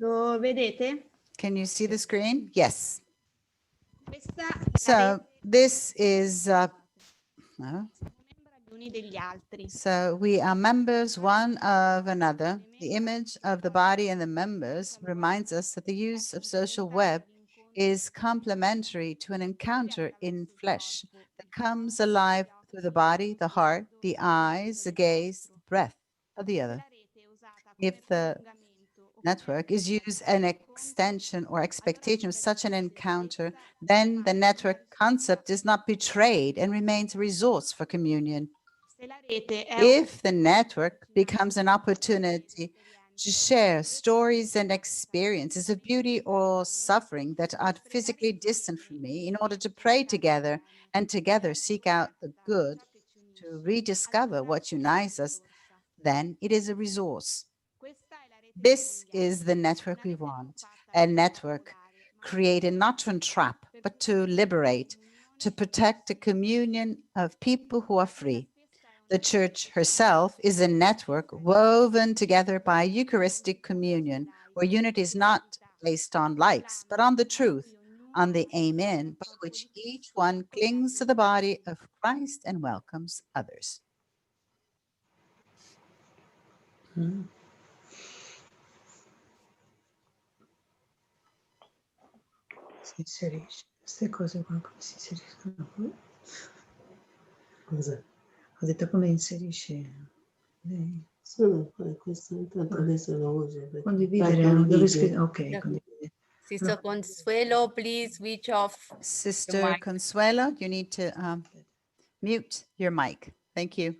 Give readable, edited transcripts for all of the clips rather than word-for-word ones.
Lo vedete? Can you see the screen? Yes. Questa è la So this is, no. membra gli uni degli altri. So we are members one of another. The image of the body and the members reminds us that the use of social web is complementary to an encounter in flesh that comes alive through the body, the heart, the eyes, the gaze, the breath of the other. If the network is used as an extension or expectation of such an encounter, then the network concept is not betrayed and remains a resource for communion. If the network becomes an opportunity to share stories and experiences of beauty or suffering that are physically distant from me in order to pray together and together seek out the good, to rediscover what unites us, then it is a resource. This is the network we want, a network created not to entrap, but to liberate, to protect a communion of people who are free. The Church herself is a network woven together by Eucharistic communion, where unity is not based on likes, but on the truth, on the Amen, by which each one clings to the body of Christ and welcomes others. Si inserisce. Queste cose qua come si inseriscono qui? Cosa? Ho detto come inserisce lei. Sono questo, intanto adesso lo uso. Condividere, dove scrive? Ok, condividere. Sister Consuelo, please switch off. Sister Consuelo, you need to mute your mic. Thank you.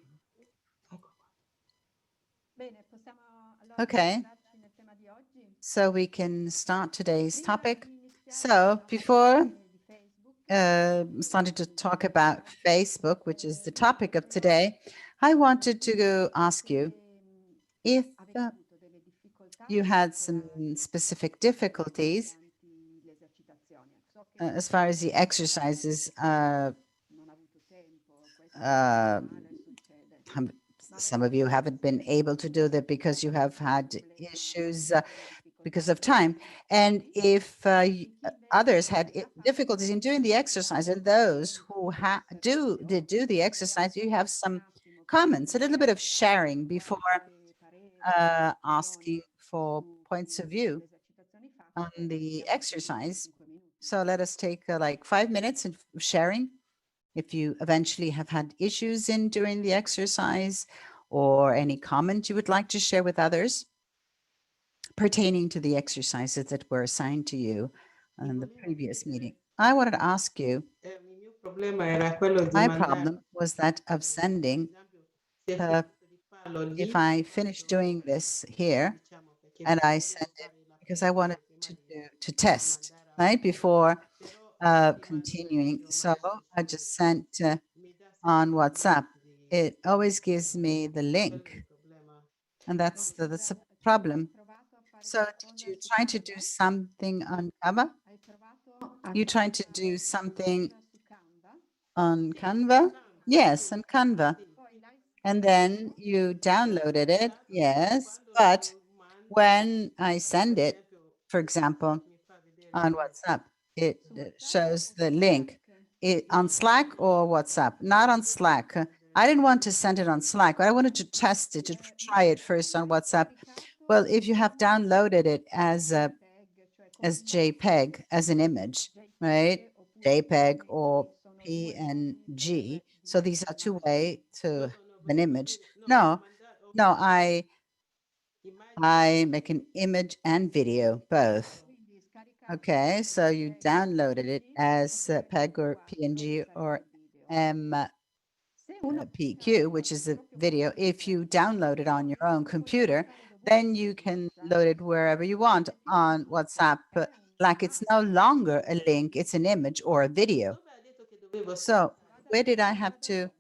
Okay, so we can start today's topic. So before starting to talk about Facebook, which is the topic of today, I wanted to ask you if you had some specific difficulties as far as the exercises. Some of you haven't been able to do that because you have had issues because of time. And if others had difficulties in doing the exercise, and those who do the exercise, you have some comments, a little bit of sharing before asking for points of view on the exercise. So let us take like 5 minutes of sharing. If you eventually have had issues in doing the exercise or any comment you would like to share with others pertaining to the exercises that were assigned to you in the previous meeting. I wanted to ask you, my problem was that of sending, if I finish doing this here and I send it because I wanted to test, right, before continuing. So I just sent on WhatsApp. It always gives me the link, and that's a problem. So did you try to do something on Canva? You trying to do something on Canva? Yes, on Canva. And then you downloaded it, yes, but when I send it, for example, on WhatsApp, it shows the link on Slack or WhatsApp, not on Slack. I didn't want to send it on Slack, but I wanted to test it, to try it first on WhatsApp. Well, if you have downloaded it as JPEG, as an image, right? JPEG or PNG. So these are two ways to an image. No, I make an image and video, both. Okay, so you downloaded it as PEG or PNG or MPQ, which is a video. If you download it on your own computer, then you can load it wherever you want on WhatsApp. Like it's no longer a link, it's an image or a video. So where did I have to?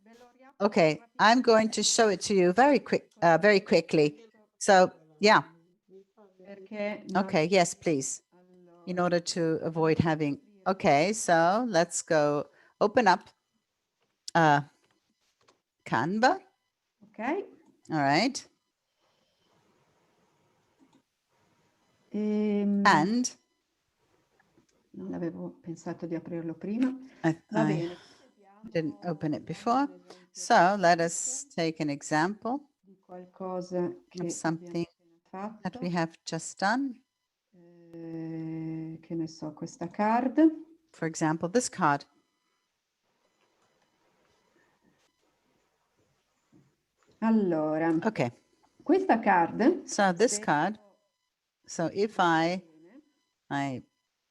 Okay, I'm going to show it to you very quickly. So yeah. Okay, yes, please. In order to avoid having, okay, so let's go open up Canva. Ok. All right. And non avevo pensato di aprirlo prima. I Va bene. didn't open it before. So let us take an example Di qualcosa che of something abbiamo appena that fatto. we have just done. Che ne so, questa card. For example, this card. Allora, Okay, questa card, so this card. So if I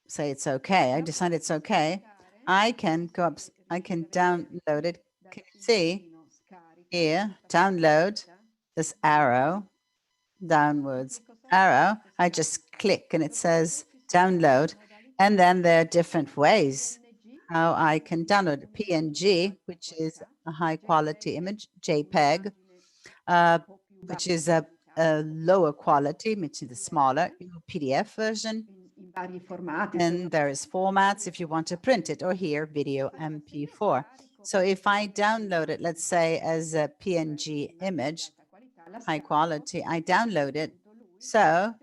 say it's okay, I decide it's okay, I can go up, I can download it. Can you see here, download this arrow, downwards arrow. I just click and it says download. And then there are different ways how I can download it. PNG, which is a high quality image, JPEG, which is a lower quality, which is the smaller PDF version. in vari formati. And there is formats if you want to print it, or here, video MP4. So if I download it, let's say as a PNG image, high quality, I download it. So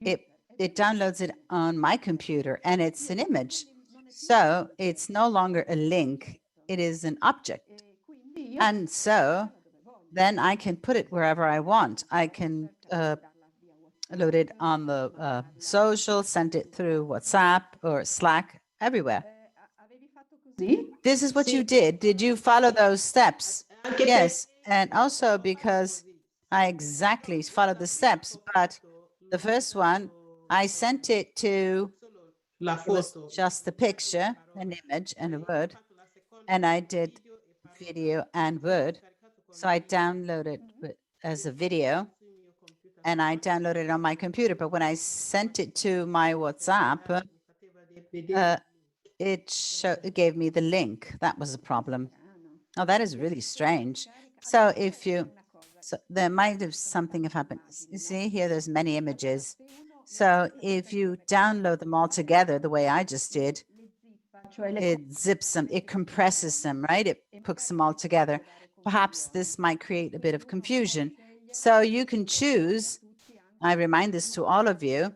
it downloads it on my computer and it's an image. So it's no longer a link, it is an object. And so then I can put it wherever I want. I can load it on the social, send it through WhatsApp or Slack, everywhere. This is what you did. Did you follow those steps? Yes. And also because I exactly followed the steps, but the first one, I sent it to, it was just a picture, an image and a word, and I did video and word. So I downloaded it as a video and I downloaded it on my computer. But when I sent it to my WhatsApp, it gave me the link. That was a problem. Oh, that is really strange. So if you, so there might have something have happened. You see here, there's many images. So if you download them all together the way I just did, it zips them, it compresses them, right? It puts them all together. Perhaps this might create a bit of confusion. So you can choose, I remind this to all of you,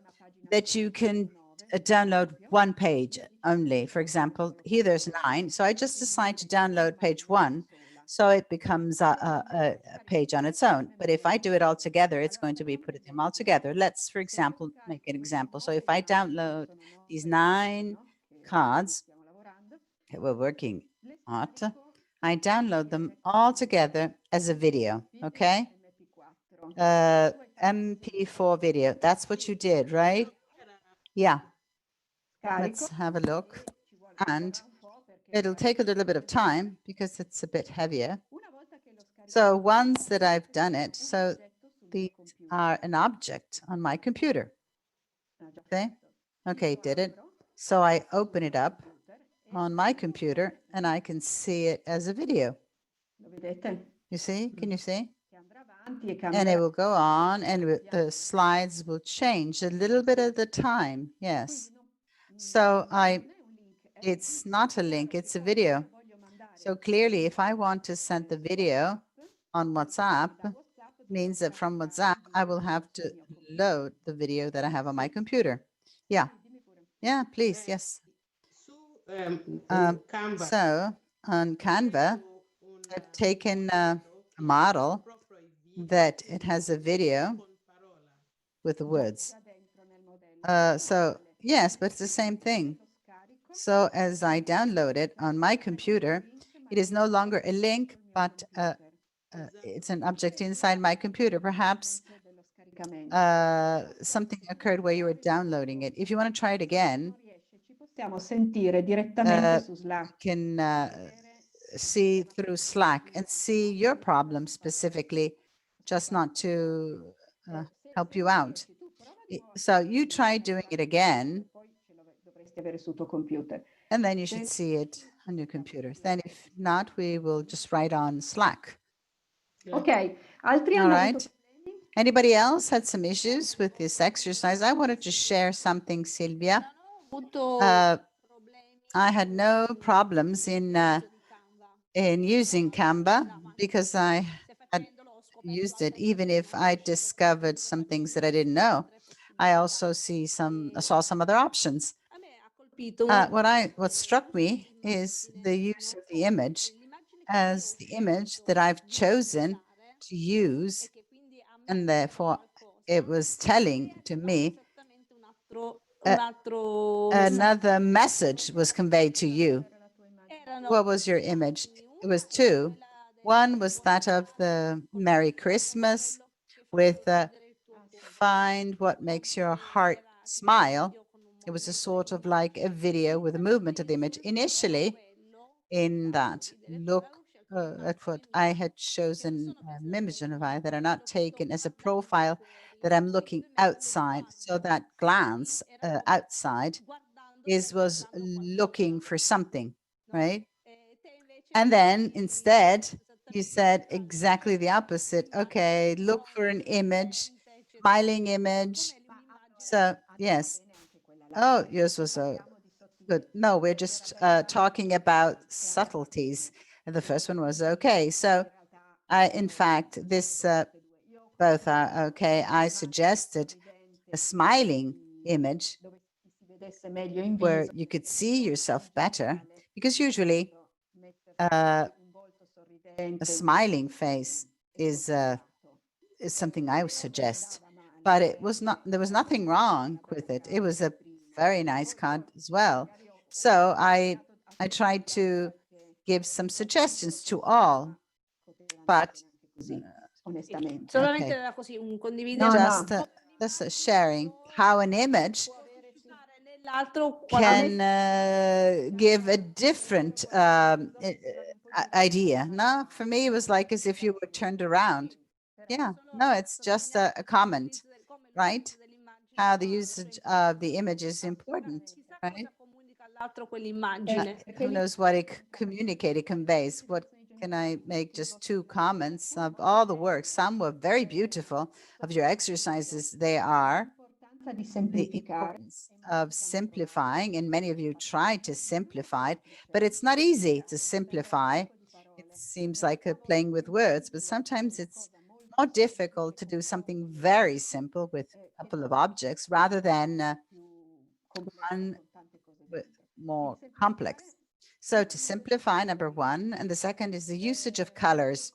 that you can download one page only. For example, here there's 9. So I just decide to download page 1. So it becomes a page on its own. But if I do it all together, it's going to be putting them all together. Let's, for example, make an example. So if I download these 9 cards that we're working on, I download them all together as a video, okay? MP4 video. That's what you did, right? Yeah. Let's have a look. And it'll take a little bit of time because it's a bit heavier. So once that I've done it, so these are an object on my computer. Okay, okay, did it. So I open it up on my computer and I can see it as a video. You see? Can you see? And it will go on and the slides will change a little bit at the time. Yes. So it's not a link, it's a video. So clearly, if I want to send the video on WhatsApp, means that from WhatsApp, I will have to load the video that I have on my computer. Yeah. Yeah, please. Yes. So on Canva, I've taken a model that it has a video with the words. So yes, but it's the same thing. So as I download it on my computer, it is no longer a link, but it's an object inside my computer. Perhaps something occurred where you were downloading it. If you want to try it again, you can see through Slack and see your problem specifically, just not to help you out. So you try doing it again, and then you should see it on your computer. Then if not, we will just write on Slack. Okay. All right. Anybody else had some issues with this exercise? I wanted to share something, Silvia. I had no problems in using Canva because I had used it, even if I discovered some things that I didn't know. I also saw some other options. What struck me is the use of the image as the image that I've chosen to use, and therefore it was telling to me another message was conveyed to you. What was your image? It was two. One was that of the Merry Christmas with find what makes your heart smile. It was a sort of like a video with a movement of the image. Initially, in that, look at what I had chosen images of I that are not taken as a profile, that I'm looking outside. So that glance outside was looking for something, right? And then instead, you said exactly the opposite. Okay, look for an image, smiling image. So yes. Oh, yours was so good. No, we're just talking about subtleties. And the first one was okay. So in fact, this both are okay. I suggested a smiling image where you could see yourself better, because usually a smiling face is something I would suggest, but it was not. There was nothing wrong with it. It was a very nice card as well. So I tried to give some suggestions to all, but Solamente okay, era così, un condividere No, just no. this sharing how an image nell'altro can give a different idea. No, for me, it was like as if you were turned around. Yeah, no, it's just a comment, right? How the usage of the image is important, right? comunica all'altro quell'immagine. Who knows what it communicated, conveys? What can I make just two comments of all the work? Some were very beautiful of your exercises. They are the importance of simplifying, and many of you tried to simplify it, but it's not easy to simplify. It seems like playing with words, but sometimes it's more difficult to do something very simple with a couple of objects rather than one with more complex. So to simplify, number one, and the second is the usage of colors.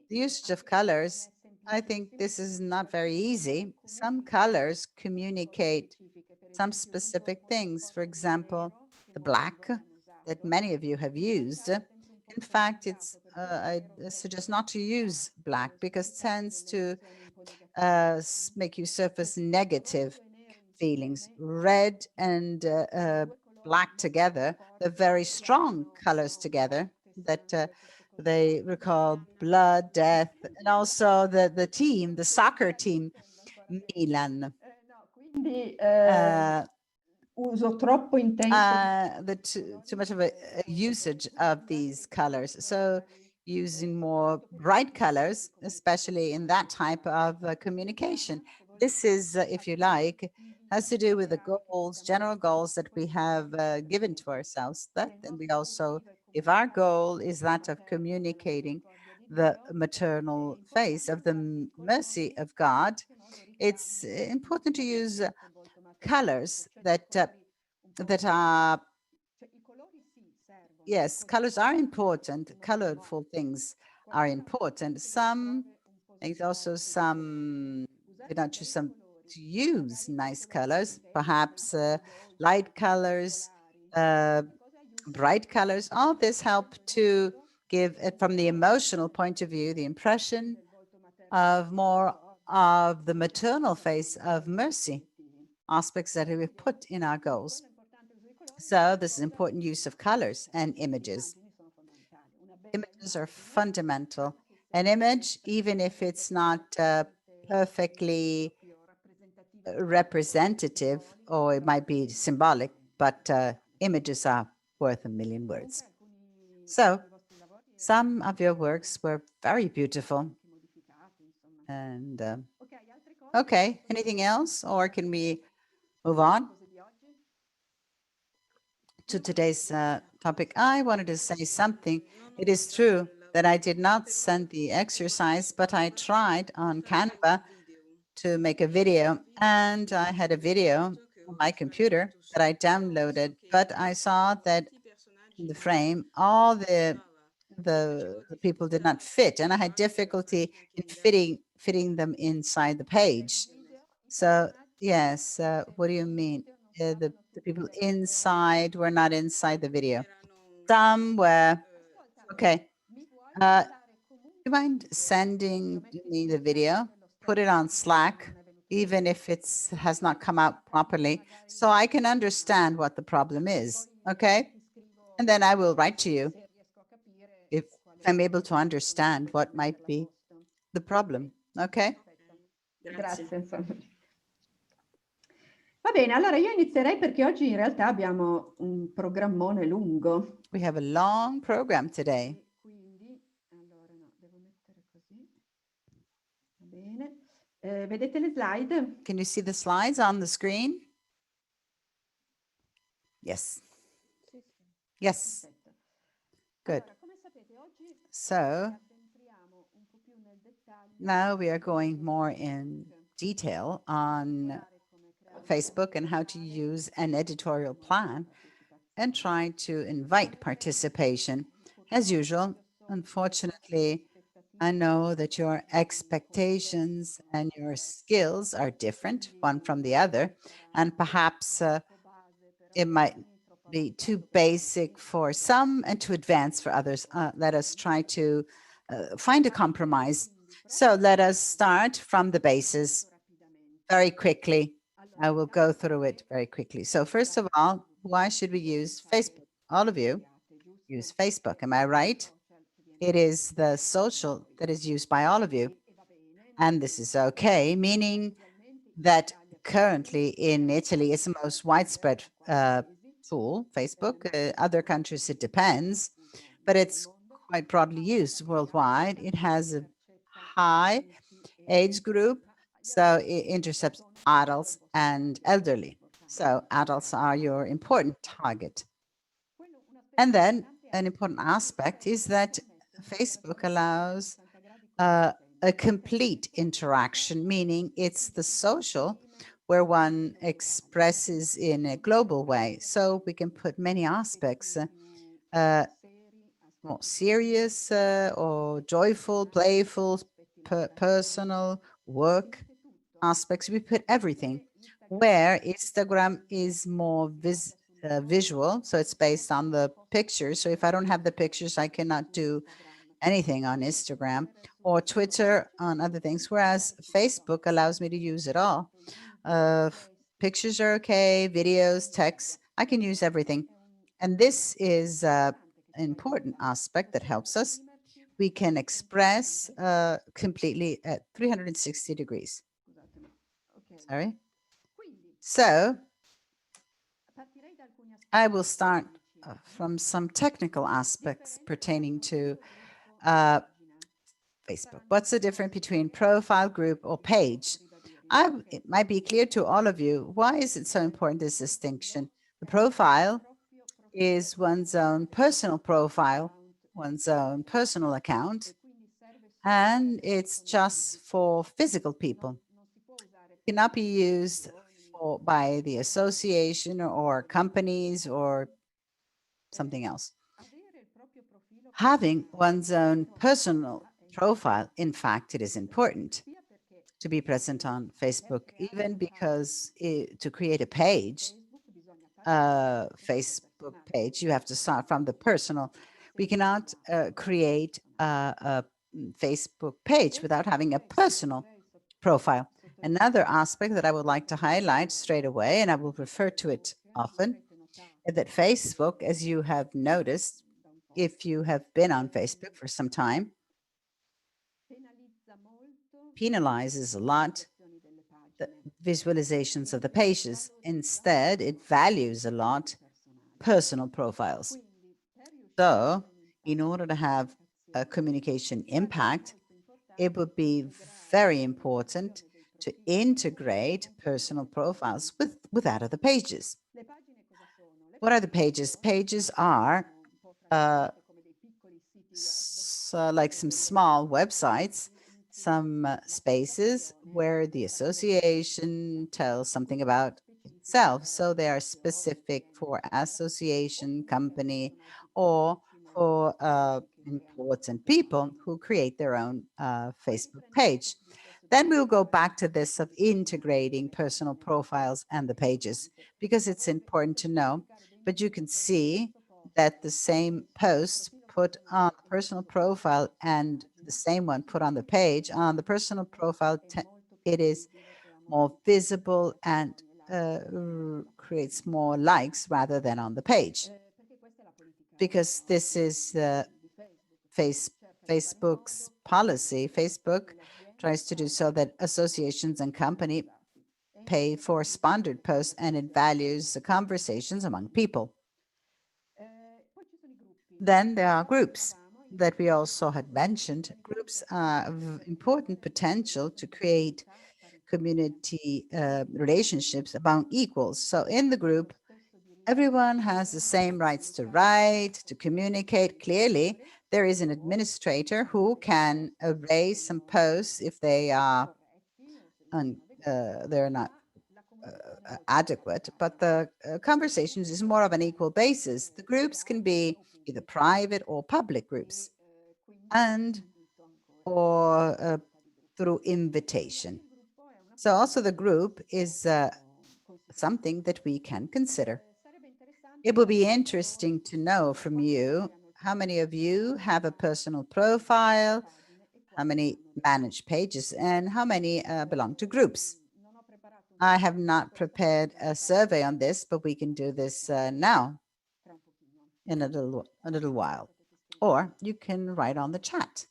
The usage of colors, I think this is not very easy. Some colors communicate some specific things. For example, the black that many of you have used. In fact, I suggest not to use black because it tends to make you surface negative feelings. Red and black together, they're very strong colors together that they recall blood, death, and also the team, the soccer team, Milan. Uso troppo intenso. Too much of a usage of these colors. So using more bright colors, especially in that type of communication. This is, if you like, has to do with the goals, general goals that we have given to ourselves. And we also, if our goal is that of communicating the maternal face of the mercy of God, it's important to use colors that are, yes, colors are important. Colorful things are important. Some, there's also some, we don't choose some to use nice colors, perhaps light colors, bright colors. All this help to give it from the emotional point of view, the impression of more of the maternal face of mercy, aspects that we put in our goals. So this is important use of colors and images. Images are fundamental. An image, even if it's not perfectly representative, or it might be symbolic, but images are worth a million words. So some of your works were very beautiful. And okay, anything else, or can we move on to today's topic? I wanted to say something. It is true that I did not send the exercise, but I tried on Canva to make a video, and I had a video on my computer that I downloaded, but I saw that in the frame, all the people did not fit, and I had difficulty in fitting them inside the page. So yes, what do you mean? The people inside were not inside the video. Some were okay. Do you mind sending me the video? Put it on Slack, even if it's has not come out properly, so I can understand what the problem is. Okay, and then I will write to you if I'm able to understand what might be the problem. Okay. Grazie, insomma. Va bene, allora io inizierei perché oggi in realtà abbiamo un programmone lungo. We have a long program today. Quindi, allora no, devo mettere così. Va bene. Vedete le slide? Can you see the slides on the screen? Yes. Yes. Perfetto. Good. Allora, come sapete, oggi So addentriamo un po' più nel dettaglio. now we are going more in detail on Facebook and how to use an editorial plan and try to invite participation. As usual, unfortunately, I know that your expectations and your skills are different one from the other, and perhaps it might be too basic for some and too advanced for others. Let us try to find a compromise. So let us start from the basis very quickly. I will go through it very quickly. So first of all, why should we use Facebook? All of you use Facebook, am I right? It is the social that is used by all of you. And this is okay, meaning that currently in Italy, it's the most widespread tool, Facebook. Other countries, it depends, but it's quite broadly used worldwide. It has a high age group, so it intercepts adults and elderly. So adults are your important target. And then an important aspect is that Facebook allows a complete interaction, meaning it's the social where one expresses in a global way. So we can put many aspects, more serious or joyful, playful, personal, work aspects. We put everything. Where Instagram is more visual, so it's based on the pictures. So if I don't have the pictures, I cannot do anything on Instagram, or Twitter on other things, whereas Facebook allows me to use it all. Pictures are okay, videos, text, I can use everything. And this is an important aspect that helps us. We can express completely at 360 degrees. Sorry. So I will start from some technical aspects pertaining to Facebook. What's the difference between profile, group, or page? It might be clear to all of you. Why is it so important, this distinction? The profile is one's own personal profile, one's own personal account, and it's just for physical people. It cannot be used by the association or companies or something else. Having one's own personal profile, in fact, it is important to be present on Facebook, even because to create a page, Facebook page, you have to start from the personal. We cannot create a Facebook page without having a personal profile. Another aspect that I would like to highlight straight away, and I will refer to it often, is that Facebook, as you have noticed, if you have been on Facebook for some time, penalizes a lot the visualizations of the pages. Instead, it values a lot personal profiles. So in order to have a communication impact, it would be very important to integrate personal profiles with that of the pages. What are the pages? Pages are like some small websites, some spaces where the association tells something about itself. So they are specific for association, company, or for important people who create their own Facebook page. Then we'll go back to this of integrating personal profiles and the pages, because it's important to know. But you can see that the same post put on the personal profile and the same one put on the page, on the personal profile, it is more visible and creates more likes rather than on the page, because this is Facebook's policy. Facebook tries to do so that associations and company pay for sponsored posts, and it values the conversations among people. Then there are groups that we also had mentioned. Groups are of important potential to create community relationships among equals. So in the group, everyone has the same rights to write, to communicate clearly. There is an administrator who can erase some posts if they are they're not adequate, but the conversations is more of an equal basis. The groups can be either private or public groups, and or through invitation. So also the group is something that we can consider. It will be interesting to know from you how many of you have a personal profile, how many manage pages, and how many belong to groups. I have not prepared a survey on this, but we can do this now in a little while, or you can write on the chat.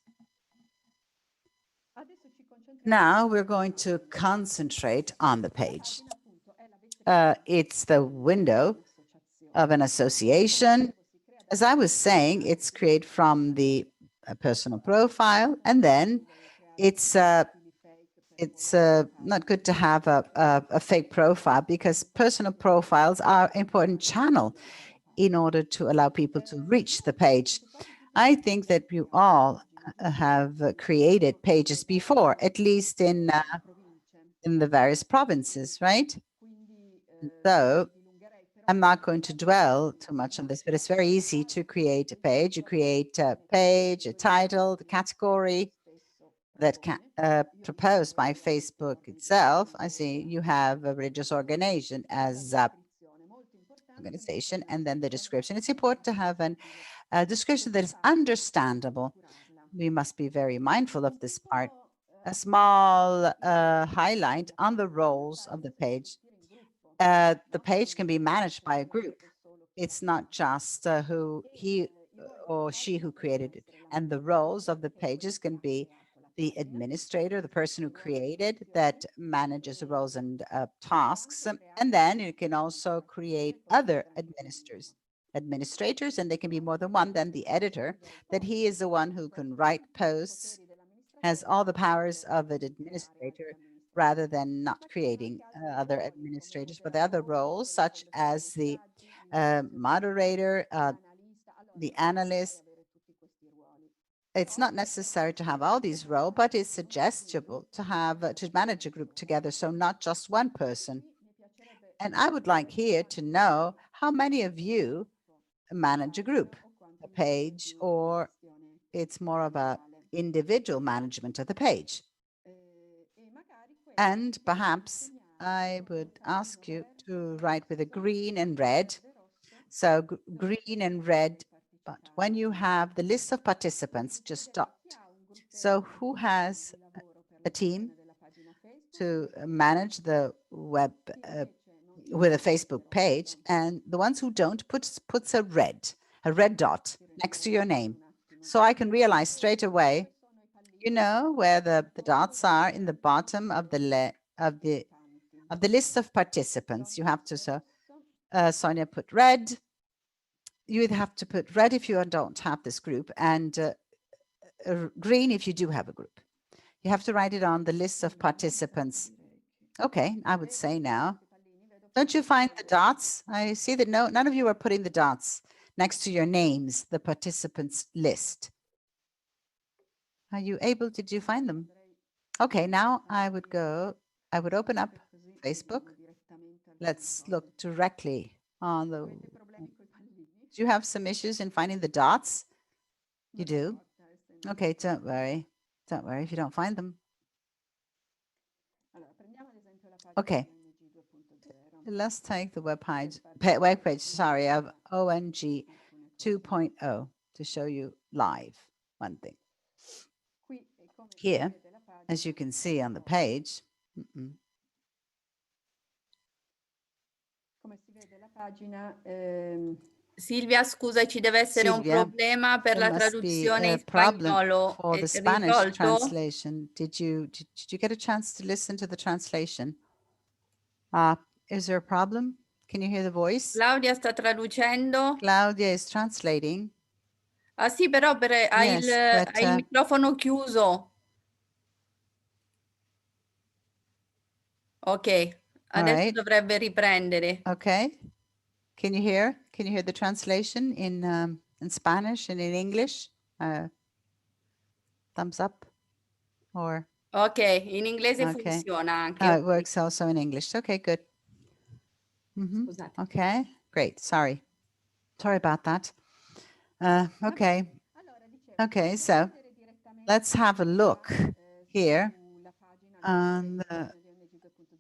Now we're going to concentrate on the page. It's the window of an association. As I was saying, it's created from the personal profile, and then it's not good to have a fake profile, because personal profiles are important channel in order to allow people to reach the page. I think that you all have created pages before, at least in the various provinces, right? So I'm not going to dwell too much on this, but it's very easy to create a page. You create a page, a title, the category that can proposed by Facebook itself. I see you have a religious organization as a organization, and then the description. It's important to have a description that is understandable. We must be very mindful of this part. A small highlight on the roles of the page. The page can be managed by a group. It's not just who he or she who created it. And the roles of the pages can be the administrator, the person who created, that manages the roles and tasks. And then you can also create other administrators, and they can be more than one. Then the editor, that he is the one who can write posts, has all the powers of an administrator, rather than not creating other administrators. But the other roles, such as the moderator, the analyst, it's not necessary to have all these roles, but it's suggestible to have to manage a group together, so not just one person. And I would like here to know how many of you manage a group, a page, or it's more of a individual management of the page. And perhaps I would ask you to write with a green and red. So green and red, but when you have the list of participants, just dot. So who has a team to manage the web with a Facebook page, and the ones who don't puts a red dot next to your name. So I can realize straight away, you know, where the dots are in the bottom of the list of participants. You have to, so Sonia put red. You would have to put red if you don't have this group, and green if you do have a group. You have to write it on the list of participants. Okay, I would say now. Don't you find the dots? I see that none of you are putting the dots next to your names, the participants list. Are you able? Did you find them? Okay, now I would open up Facebook. Let's look directly on the. Do you have some issues in finding the dots? You do? Okay, don't worry. Don't worry if you don't find them. Okay. Let's take the web page, sorry, of ONG 2.0 to show you live one thing. Here, as you can see on the page, Silvia, scusa, ci deve essere un Silvia, problema per there la must be traduzione a in problem spagnolo. for È the Spanish risolto? translation. Did you get a chance to listen to the translation? Is there a problem? Can you hear the voice? Claudia sta traducendo. Claudia is translating. Ah sì, però ha il microfono chiuso. Ok, adesso dovrebbe riprendere. Okay. Can you hear? Can you hear the translation in Spanish and in English? Thumbs up or? Ok, in inglese Okay. funziona anche. It works also in English. Okay, good. Scusate. Okay, great. Sorry about that. Okay. Okay, so let's have a look here. And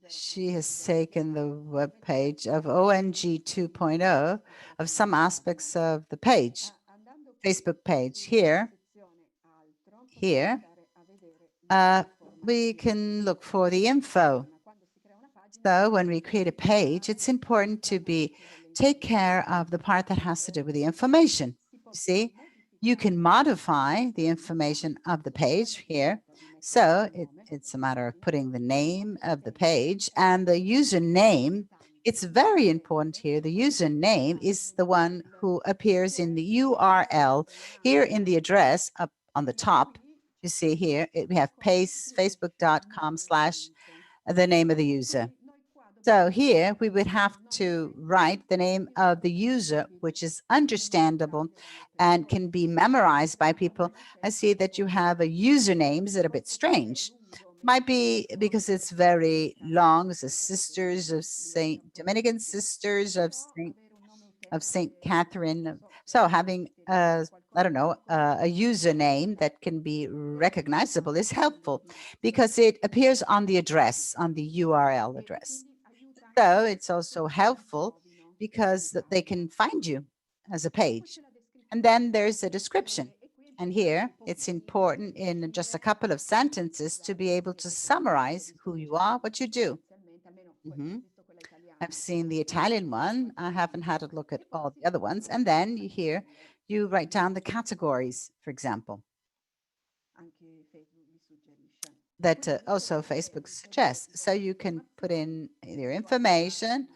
she has taken the web page of ONG 2.0 of some aspects of the page, Facebook page. Here, we can look for the info. So when we create a page, it's important to take care of the part that has to do with the information. You see, you can modify the information of the page here. So it's a matter of putting the name of the page and the username. It's very important here. The username is the one who appears in the URL here in the address up on the top. You see here, we have facebook.com/ the name of the user. So here we would have to write the name of the user, which is understandable and can be memorized by people. I see that you have a usernames that are a bit strange. Might be because it's very long. It's the Sisters of Saint Dominican Sisters of Saint Catherine. So having I don't know, a username that can be recognizable is helpful because it appears on the address, on the URL address. So it's also helpful because they can find you as a page. And then there's a description. And here it's important in just a couple of sentences to be able to summarize who you are, what you do. I've seen the Italian one. I haven't had a look at all the other ones. And then here you write down the categories, for example, that also Facebook suggests. So you can put in your information,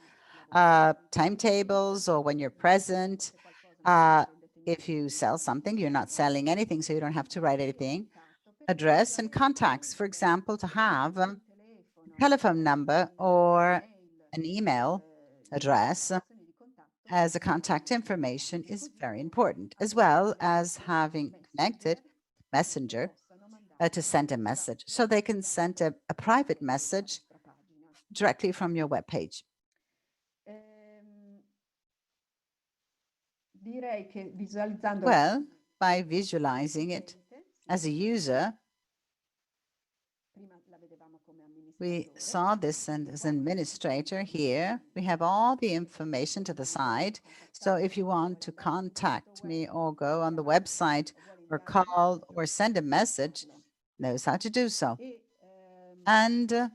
timetables, or when you're present. If you sell something, you're not selling anything, so you don't have to write anything. Address and contacts, for example, to have a telephone number or an email address as a contact information is very important, as well as having connected Messenger to send a message. So they can send a private message directly from your webpage. Well, by visualizing it as a user, we saw this and as an administrator here, we have all the information to the side. So if you want to contact me or go on the website or call or send a message, knows how to do so. And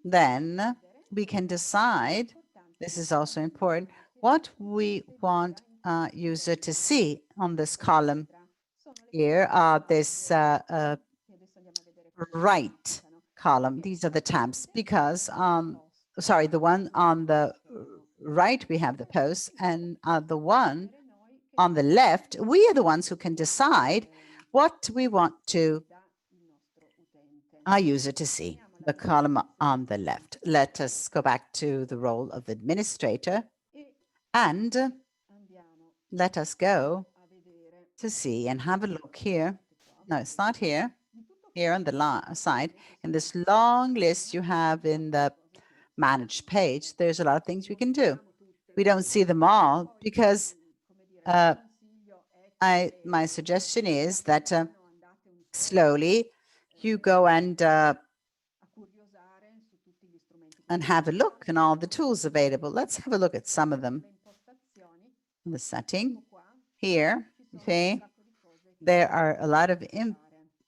then we can decide, this is also important, what we want a user to see on this column here, this right column. These are the tabs because, sorry, the one on the right, we have the posts, and the one on the left, we are the ones who can decide what we want our user to see, the column on the left. Let us go back to the role of administrator and let us go to see and have a look here. No, it's not here. Here on the side, in this long list you have in the manage page, there's a lot of things we can do. We don't see them all because my suggestion is that slowly you go and have a look at all the tools available. Let's have a look at some of them. The setting here, okay, there are a lot of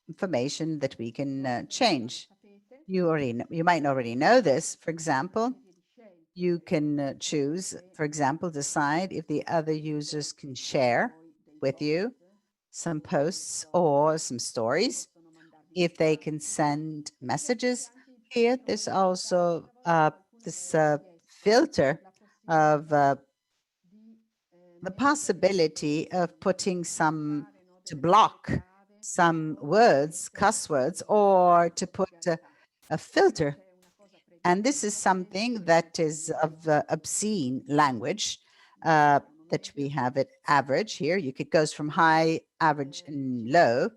information that we can change. You might already know this. For example, you can choose, for example, decide if the other users can share with you some posts or some stories, if they can send messages. Here, there's also this filter of the possibility of putting to block some words, cuss words, or to put a filter. And this is something that is of obscene language that we have at average here. It goes from high, average, and low.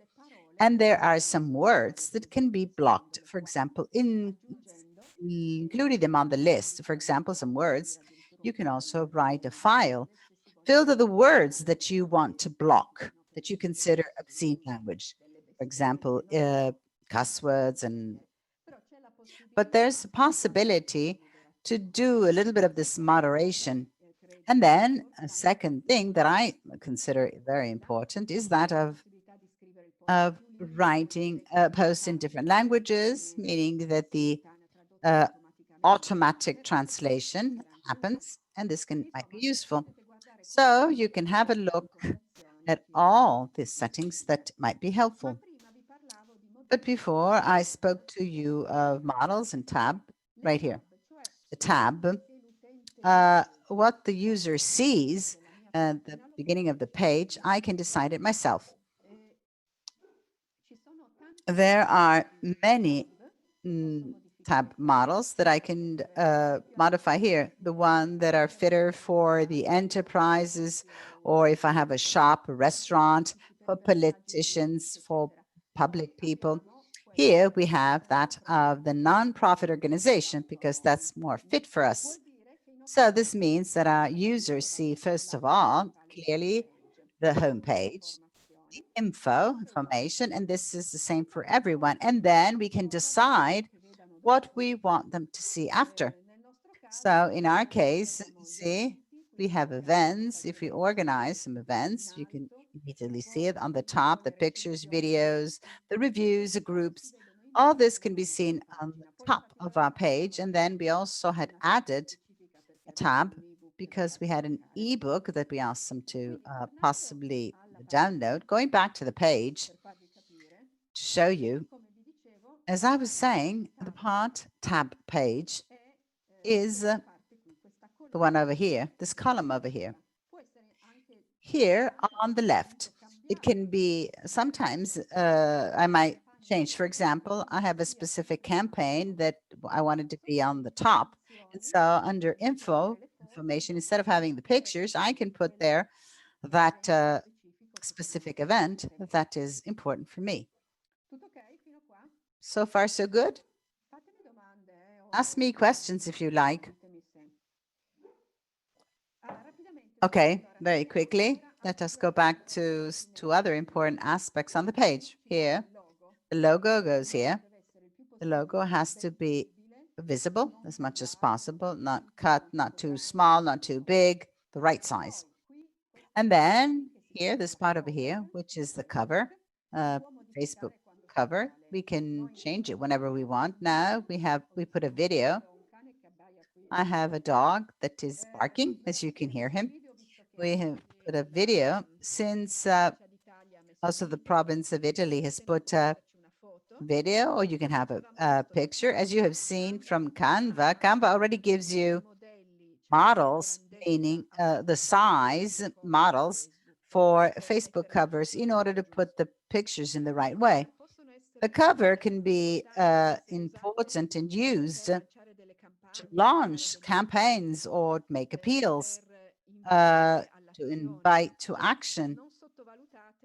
And there are some words that can be blocked, for example, including them on the list. For example, some words, you can also write a file, filter the words that you want to block, that you consider obscene language. For example, cuss words but there's a possibility to do a little bit of this moderation. And then a second thing that I consider very important is that of writing posts in different languages, meaning that the automatic translation happens, and this might be useful. So you can have a look at all these settings that might be helpful. But before I spoke to you of models and tab right here. The tab, what the user sees at the beginning of the page, I can decide it myself. There are many tab models that I can modify here. The one that are fitter for the enterprises, or if I have a shop, a restaurant, for politicians, for public people. Here we have that of the nonprofit organization because that's more fit for us. So this means that our users see, first of all, clearly the homepage, the information, and this is the same for everyone. And then we can decide what we want them to see after. So in our case, see, we have events. If we organize some events, you can immediately see it on the top, the pictures, videos, the reviews, the groups. All this can be seen on the top of our page. And then we also had added a tab because we had an ebook that we asked them to possibly download. Going back to the page to show you, as I was saying, the part tab page is the one over here, this column over here. Here on the left, it can be sometimes I might change. For example, I have a specific campaign that I wanted to be on the top. And so under information, instead of having the pictures, I can put there that specific event that is important for me. So far, so good? Ask me questions if you like. Okay, very quickly, let us go back to other important aspects on the page. Here, the logo goes here. The logo has to be visible as much as possible, not cut, not too small, not too big, the right size. And then here, this part over here, which is the cover, Facebook cover, we can change it whenever we want. Now we put a video. I have a dog that is barking, as you can hear him. We have put a video since also the province of Italy has put a video, or you can have a picture. As you have seen from Canva, Canva already gives you models, meaning the size models for Facebook covers in order to put the pictures in the right way. The cover can be important and used to launch campaigns or make appeals, to invite to action.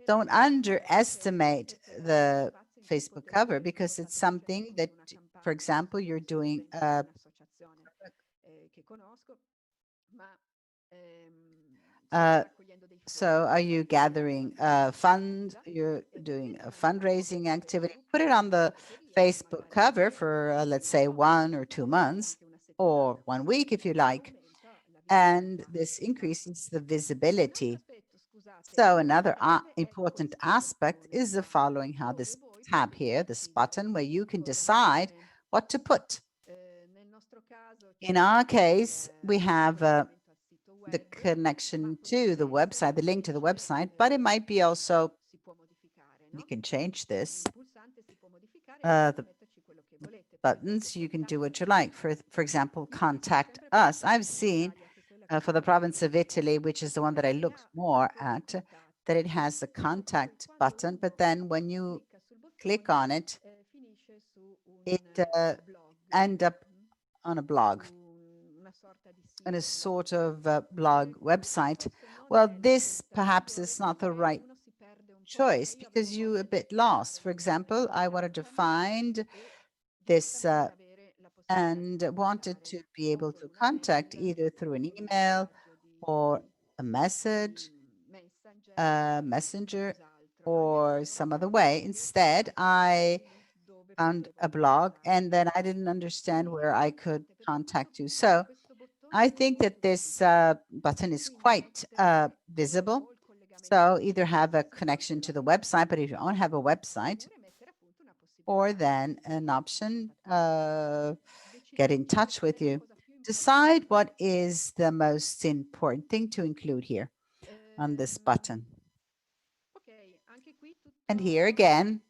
don't underestimate the Facebook cover, because it's something that, for example, you're doing so are you gathering a fund? You're doing a fundraising activity. Put it on the Facebook cover for, let's say, 1 or 2 months, or 1 week if you like. And this increases the visibility. So another important aspect is the following, how this tab here, this button, where you can decide what to put. In our case, we have the connection to the website, the link to the website, but it might be also, you can change this, the buttons, you can do what you like. For example, contact us. I've seen for the province of Italy, which is the one that I looked more at, that it has a contact button, but then when you click on it, it end up on a blog, on a sort of blog website. Well, this perhaps is not the right choice because you're a bit lost. For example, I wanted to find this and wanted to be able to contact either through an email or a message, messenger, or some other way. Instead, I found a blog, and then I didn't understand where I could contact you. So I think that this button is quite visible. So either have a connection to the website, but if you don't have a website, or then an option, get in touch with you. Decide what is the most important thing to include here on this button. And here again,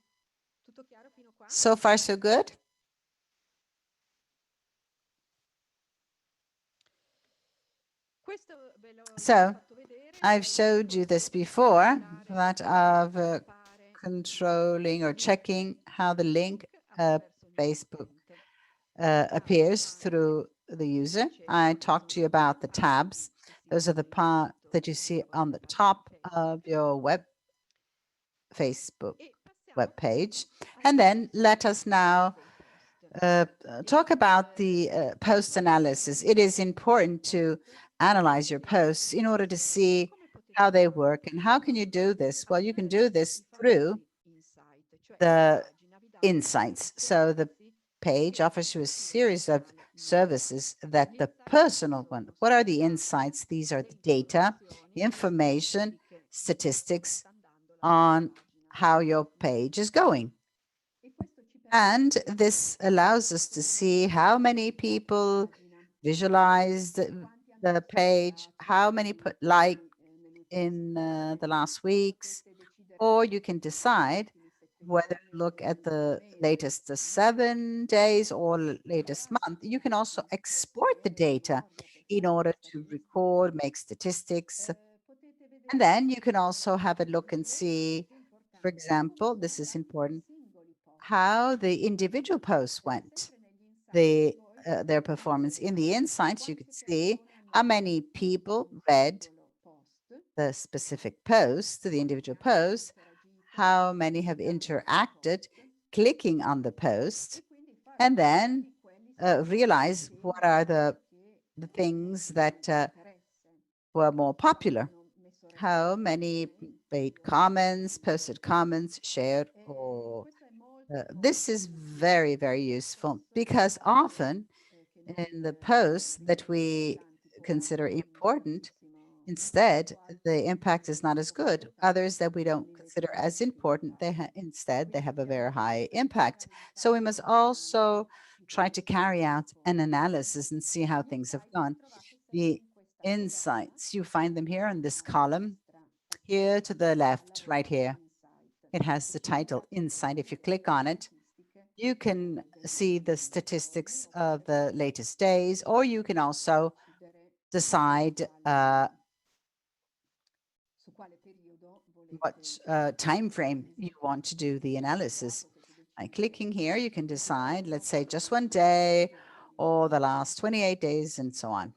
so far so good. So I've showed you this before, that of controlling or checking how the link Facebook appears through the user. I talked to you about the tabs. Those are the part that you see on the top of your Facebook web page. And then let us now talk about the post analysis. It is important to analyze your posts in order to see how they work. And how can you do this? Well, you can do this through the insights. So the page offers you a series of services that the personal one. What are the insights? These are the data, information, statistics on how your page is going. And this allows us to see how many people visualized the page, how many put like in the last weeks, or you can decide whether to look at the latest 7 days or latest month. You can also export the data in order to record, make statistics. And then you can also have a look and see, for example, this is important, how the individual posts went, their performance. In the insights, you could see how many people read the specific post, the individual post, how many have interacted clicking on the post, and then realize what are the things that were more popular. How many made comments, posted comments, shared, or this is very, very useful because often in the posts that we consider important, instead, the impact is not as good. Others that we don't consider as important, instead, they have a very high impact. So we must also try to carry out an analysis and see how things have gone. The insights, you find them here in this column, here to the left, right here. It has the title Insight. If you click on it, you can see the statistics of the latest days, or you can also decide what time frame you want to do the analysis. By clicking here, you can decide, let's say, just 1 day or the last 28 days and so on.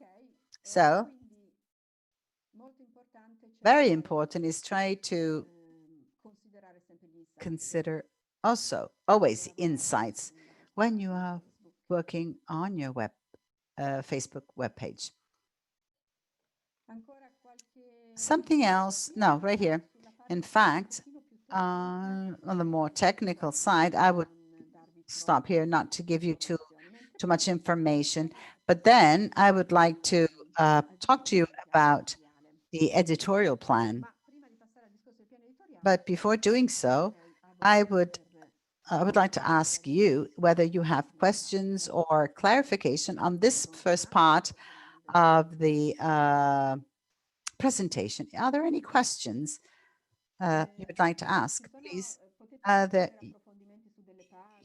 So very important is try to considerare sempre gli insight. consider also always insights when you are working on your Facebook webpage. Ancora qualche Something else, no, right here. sulla parte In fact, un pochino più tecnica, on the more technical side, I would darvi stop here not to give you too informazioni, mentre much information, but then I would like to talk to you about the editorial plan. ma prima di passare al discorso del piano editoriale, But before doing so, chiederei a I voi would like to ask you whether you have questions or clarification on this first part of the presentation. Are there any questions you would like to ask, please?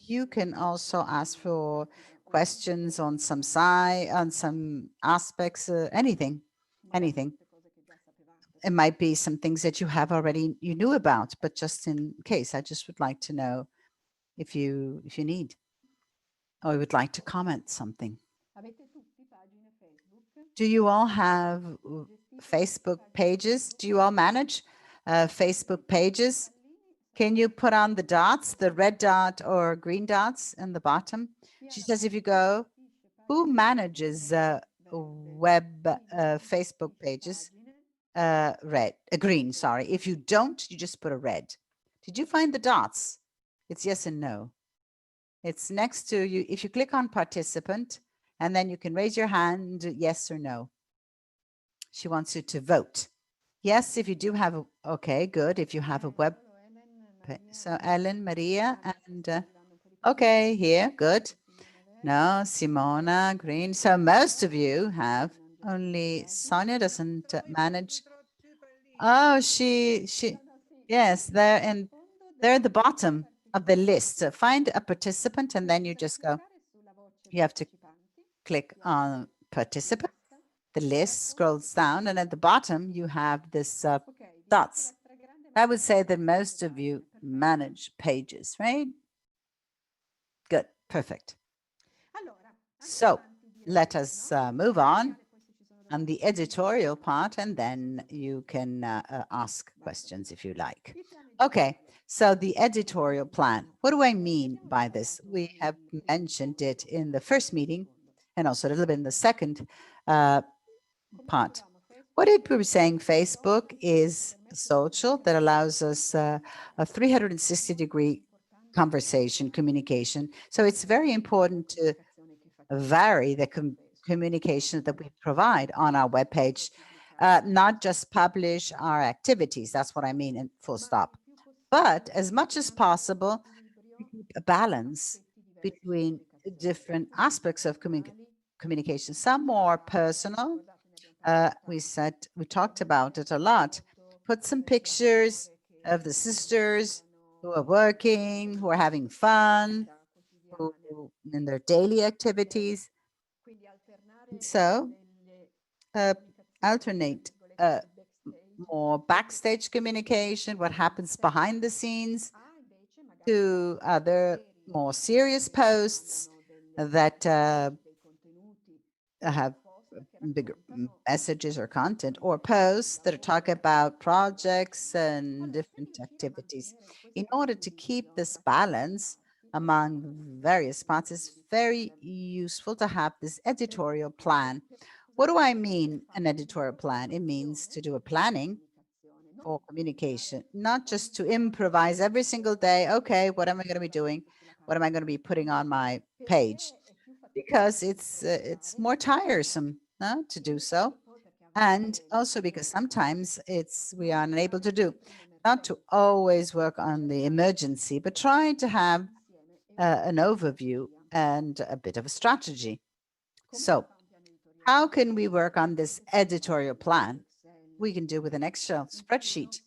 You can also ask for questions on some on some aspects, anything. It might be some things that you have already, you knew about, but just in case, I just would like to know if you need, or would like to comment something. Do you all have Facebook pages? Do you all manage Facebook pages? Can you put on the dots, the red dot or green dots in the bottom? She says, if you go, who manages Facebook pages? Green, sorry. If you don't, you just put a red. Did you find the dots? It's yes and no. It's next to you. If you click on participant, and then you can raise your hand, yes or no. She wants you to vote. Yes, if you do have a, okay, good. If you have a web, so Ellen, Maria, and okay, here, good. No, Simona, green. So most of you have, only Sonia doesn't manage. Oh, yes, they're at the bottom of the list. So find a participant and then you just go, you have to click on participant. The list scrolls down and at the bottom you have this dots. I would say that most of you manage pages, right? Good, perfect. So let us move on the editorial part, and then you can ask questions if you like. Okay, so the editorial plan. What do I mean by this? We have mentioned it in the first meeting and also a little bit in the second part. What did we were saying? Facebook is social that allows us a 360-degree conversation, communication. So it's very important to vary the communication that we provide on our webpage, not just publish our activities. That's what I mean, and full stop. But as much as possible, a balance between different aspects of communication, some more personal. We talked about it a lot. Put some pictures of the sisters who are working, who are having fun, who in their daily activities. So alternate more backstage communication, what happens behind the scenes, to other more serious posts that have bigger messages or content, or posts that talk about projects and different activities. In order to keep this balance among various parts, it's very useful to have this editorial plan. What do I mean, an editorial plan? It means to do a planning for communication, not just to improvise every single day. Okay, what am I going to be doing? What am I going to be putting on my page? Because it's more tiresome to do so. And also because sometimes we are unable to do, not to always work on the emergency, but trying to have an overview and a bit of a strategy. So how can we work on this editorial plan? We can do with an Excel spreadsheet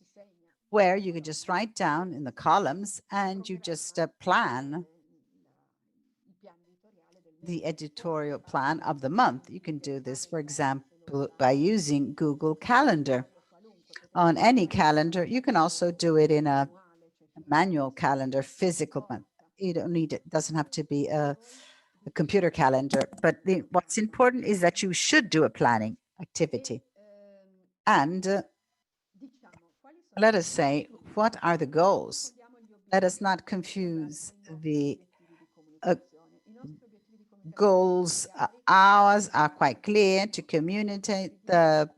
where you can just write down in the columns and you just plan the editorial plan of the month. You can do this, for example, by using Google Calendar. On any calendar, you can also do it in a manual calendar, physical. You don't need it. Doesn't have to be a computer calendar. But what's important is that you should do a planning activity. And let us say, what are the goals? Let us not confuse the goals. Ours are quite clear: to communicate the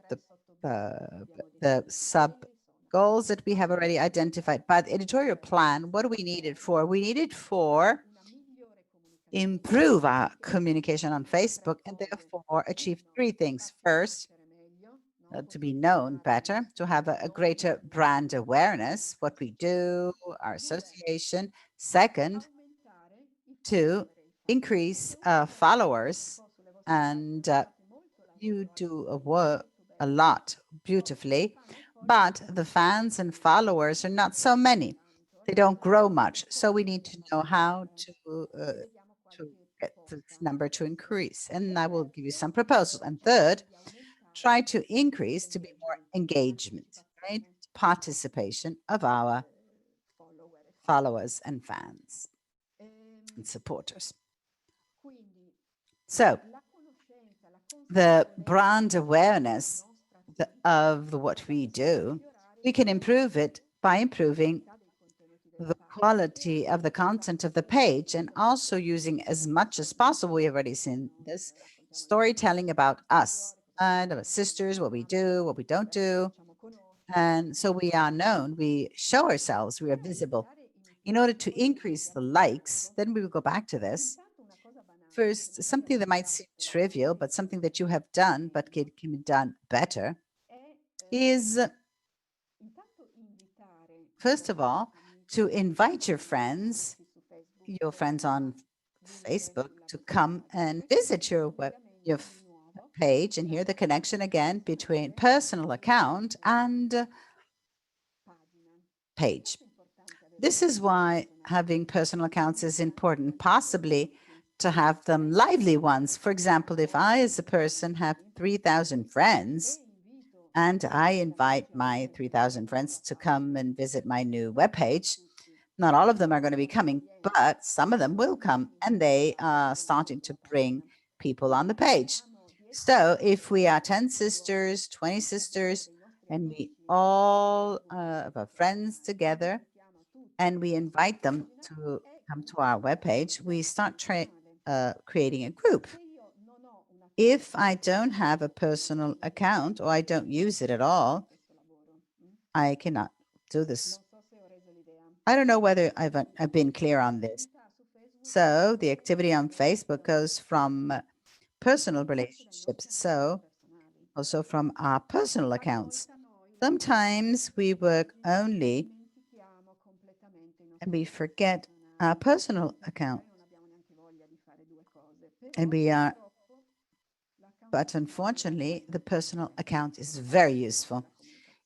sub goals that we have already identified. But the editorial plan, what do we need it for? We need it for improve our communication on Facebook and therefore achieve three things. First, to be known better, to have a greater brand awareness, what we do, our association. Second, to increase followers, and you do a lot beautifully, but the fans and followers are not so many. They don't grow much, so we need to know how to get this number to increase. And I will give you some proposals. And third, try to increase to be more engagement, right? Participation of our followers and fans and supporters. So the brand awareness of what we do, we can improve it by improving the quality of the content of the page and also using as much as possible, we have already seen this, storytelling about us and our sisters, what we do, what we don't do. And so we are known, we show ourselves, we are visible. In order to increase the likes, then we will go back to this. First, something that might seem trivial, but something that you have done, but can be done better, is first of all, to invite your friends on Facebook to come and visit your page, and here the connection again between personal account and page. This is why having personal accounts is important, possibly to have them lively ones. For example, if I as a person have 3,000 friends and I invite my 3,000 friends to come and visit my new webpage, not all of them are going to be coming, but some of them will come, and they are starting to bring people on the page. So if we are 10 sisters, 20 sisters, and we all have our friends together, and we invite them to come to our webpage, we start creating a group. If I don't have a personal account or I don't use it at all, I cannot do this. I don't know whether I've been clear on this. So the activity on Facebook goes from personal relationships, so also from our personal accounts. Sometimes we work only and we forget our personal account. And but unfortunately, the personal account is very useful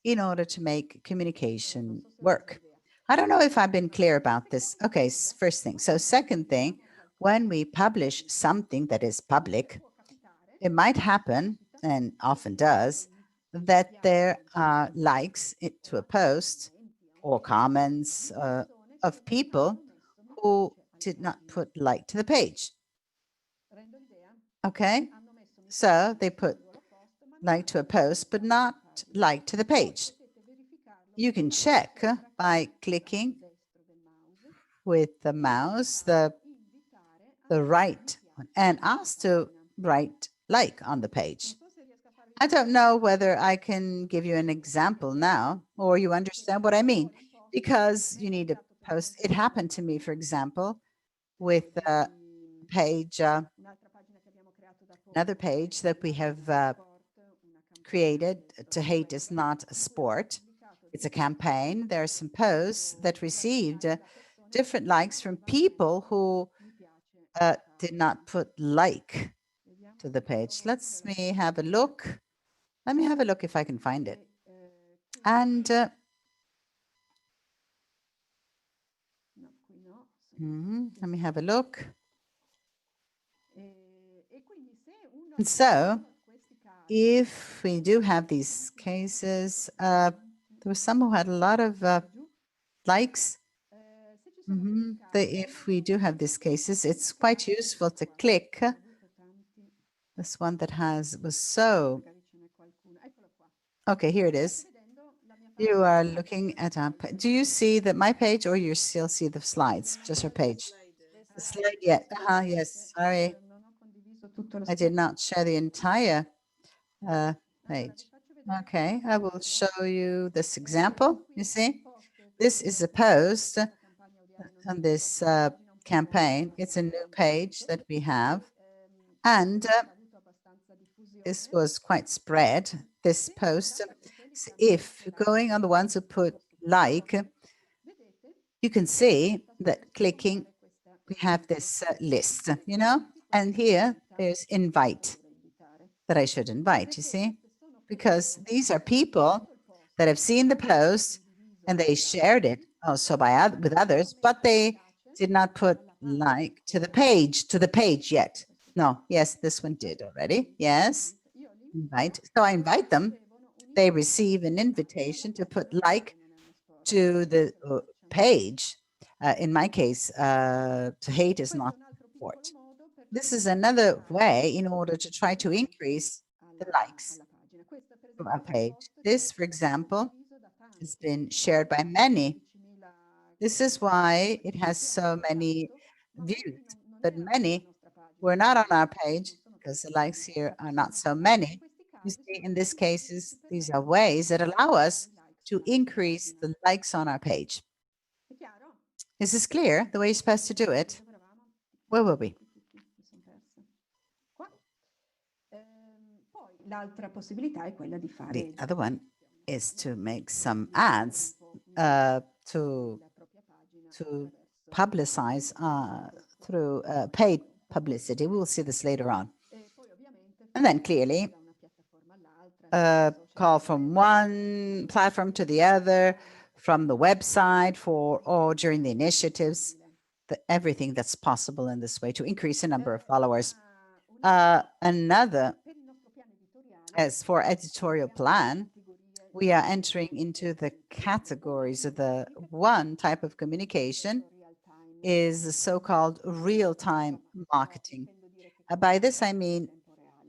in order to make communication work. I don't know if I've been clear about this. Okay, first thing. So second thing, when we publish something that is public, it might happen, and often does, that there are likes to a post or comments of people who did not put like to the page. Okay, so they put like to a post, but not like to the page. You can check by clicking with the mouse the right and ask to write like on the page. I don't know whether I can give you an example now, or you understand what I mean, because you need a post. It happened to me, for example, with a page, another page that we have created, To Hate Is Not a Sport. It's a campaign. There are some posts that received different likes from people who did not put like to the page. Let me have a look. Let me have a look if I can find it. And let me have a look. And so if we do have these cases, there was some who had a lot of likes. If we do have these cases, it's quite useful to click this one that was so. Okay, here it is. You are looking at our do you see that my page or you still see the slides? Just her page. The slide yet. Yes, sorry. I did not share the entire page. Okay, I will show you this example. You see, this is a post on this campaign. It's a new page that we have. And this was quite spread, this post. So if going on the ones who put like, you can see that clicking, we have this list, you know, and here there's invite that I should invite, you see, because these are people that have seen the post and they shared it also with others, but they did not put like to the page yet. No, yes, this one did already. Yes, invite. So I invite them. They receive an invitation to put like to the page. In my case, to hate is not support. This is another way in order to try to increase the likes from our page. This, for example, has been shared by many. This is why it has so many views, but many were not on our page because the likes here are not so many. You see, in these cases, these are ways that allow us to increase the likes on our page. Is this clear, the way you're supposed to do it? Where were we? The other one is to make some ads to publicize through paid publicity. We will see this later on. And then clearly, call from one platform to the other, from the website or during the initiatives, everything that's possible in this way to increase the number of followers. Another, as for editorial plan, we are entering into the categories of the one type of communication is the so-called real-time marketing. By this, I mean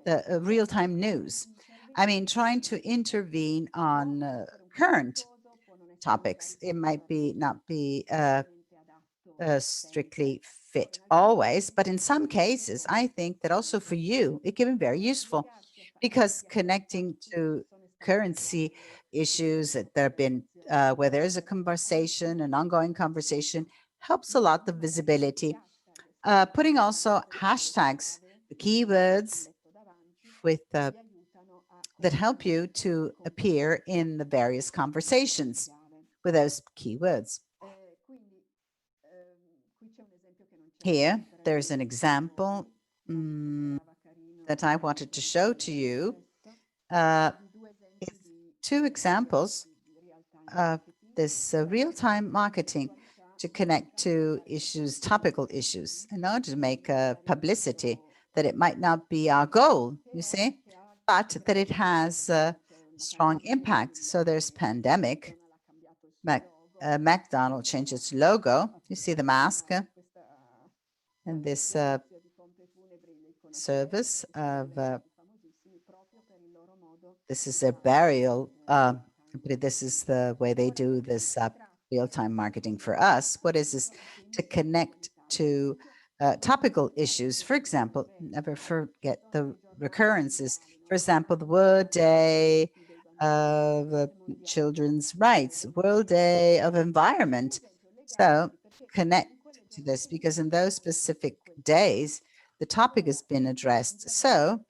the real-time news. I mean, trying to intervene on current topics. It might not be strictly fit always, but in some cases, I think that also for you, it can be very useful because connecting to currency issues that there have been where there is a conversation, an ongoing conversation, helps a lot the visibility. Putting also hashtags, the keywords with that help you to appear in the various conversations with those keywords. Here, there's an example that I wanted to show to you. It's two examples of this real-time marketing to connect to issues, topical issues, in order to make publicity that it might not be our goal, you see, but that it has a strong impact. So there's pandemic. McDonald's changed its logo. You see the mask and this service of this is a burial. This is the way they do this real-time marketing for us. What is this? To connect to topical issues. For example, never forget the recurrences. For example, the World Day of Children's Rights, World Day of Environment. So connect to this because in those specific days, the topic has been addressed. So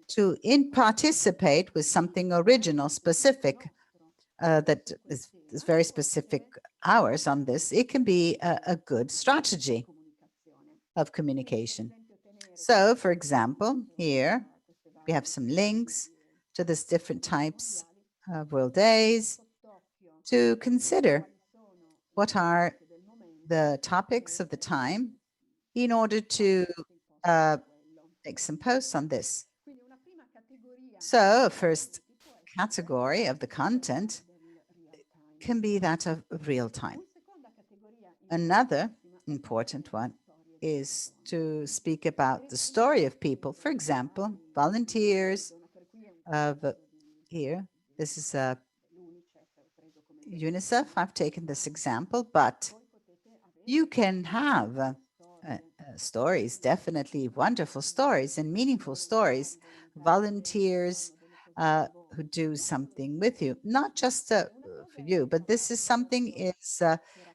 to participate with something original, specific, that is very specific hours on this, it can be a good strategy of communication. So, for example, here we have some links to these different types of World Days to consider what are the topics of the time in order to make some posts on this. So, first category of the content can be that of real time. Another important one is to speak about the story of people. For example, volunteers of here. This is UNICEF, I've taken this example, but you can have stories, definitely wonderful stories and meaningful stories, volunteers who do something with you, not just for you, but this is something is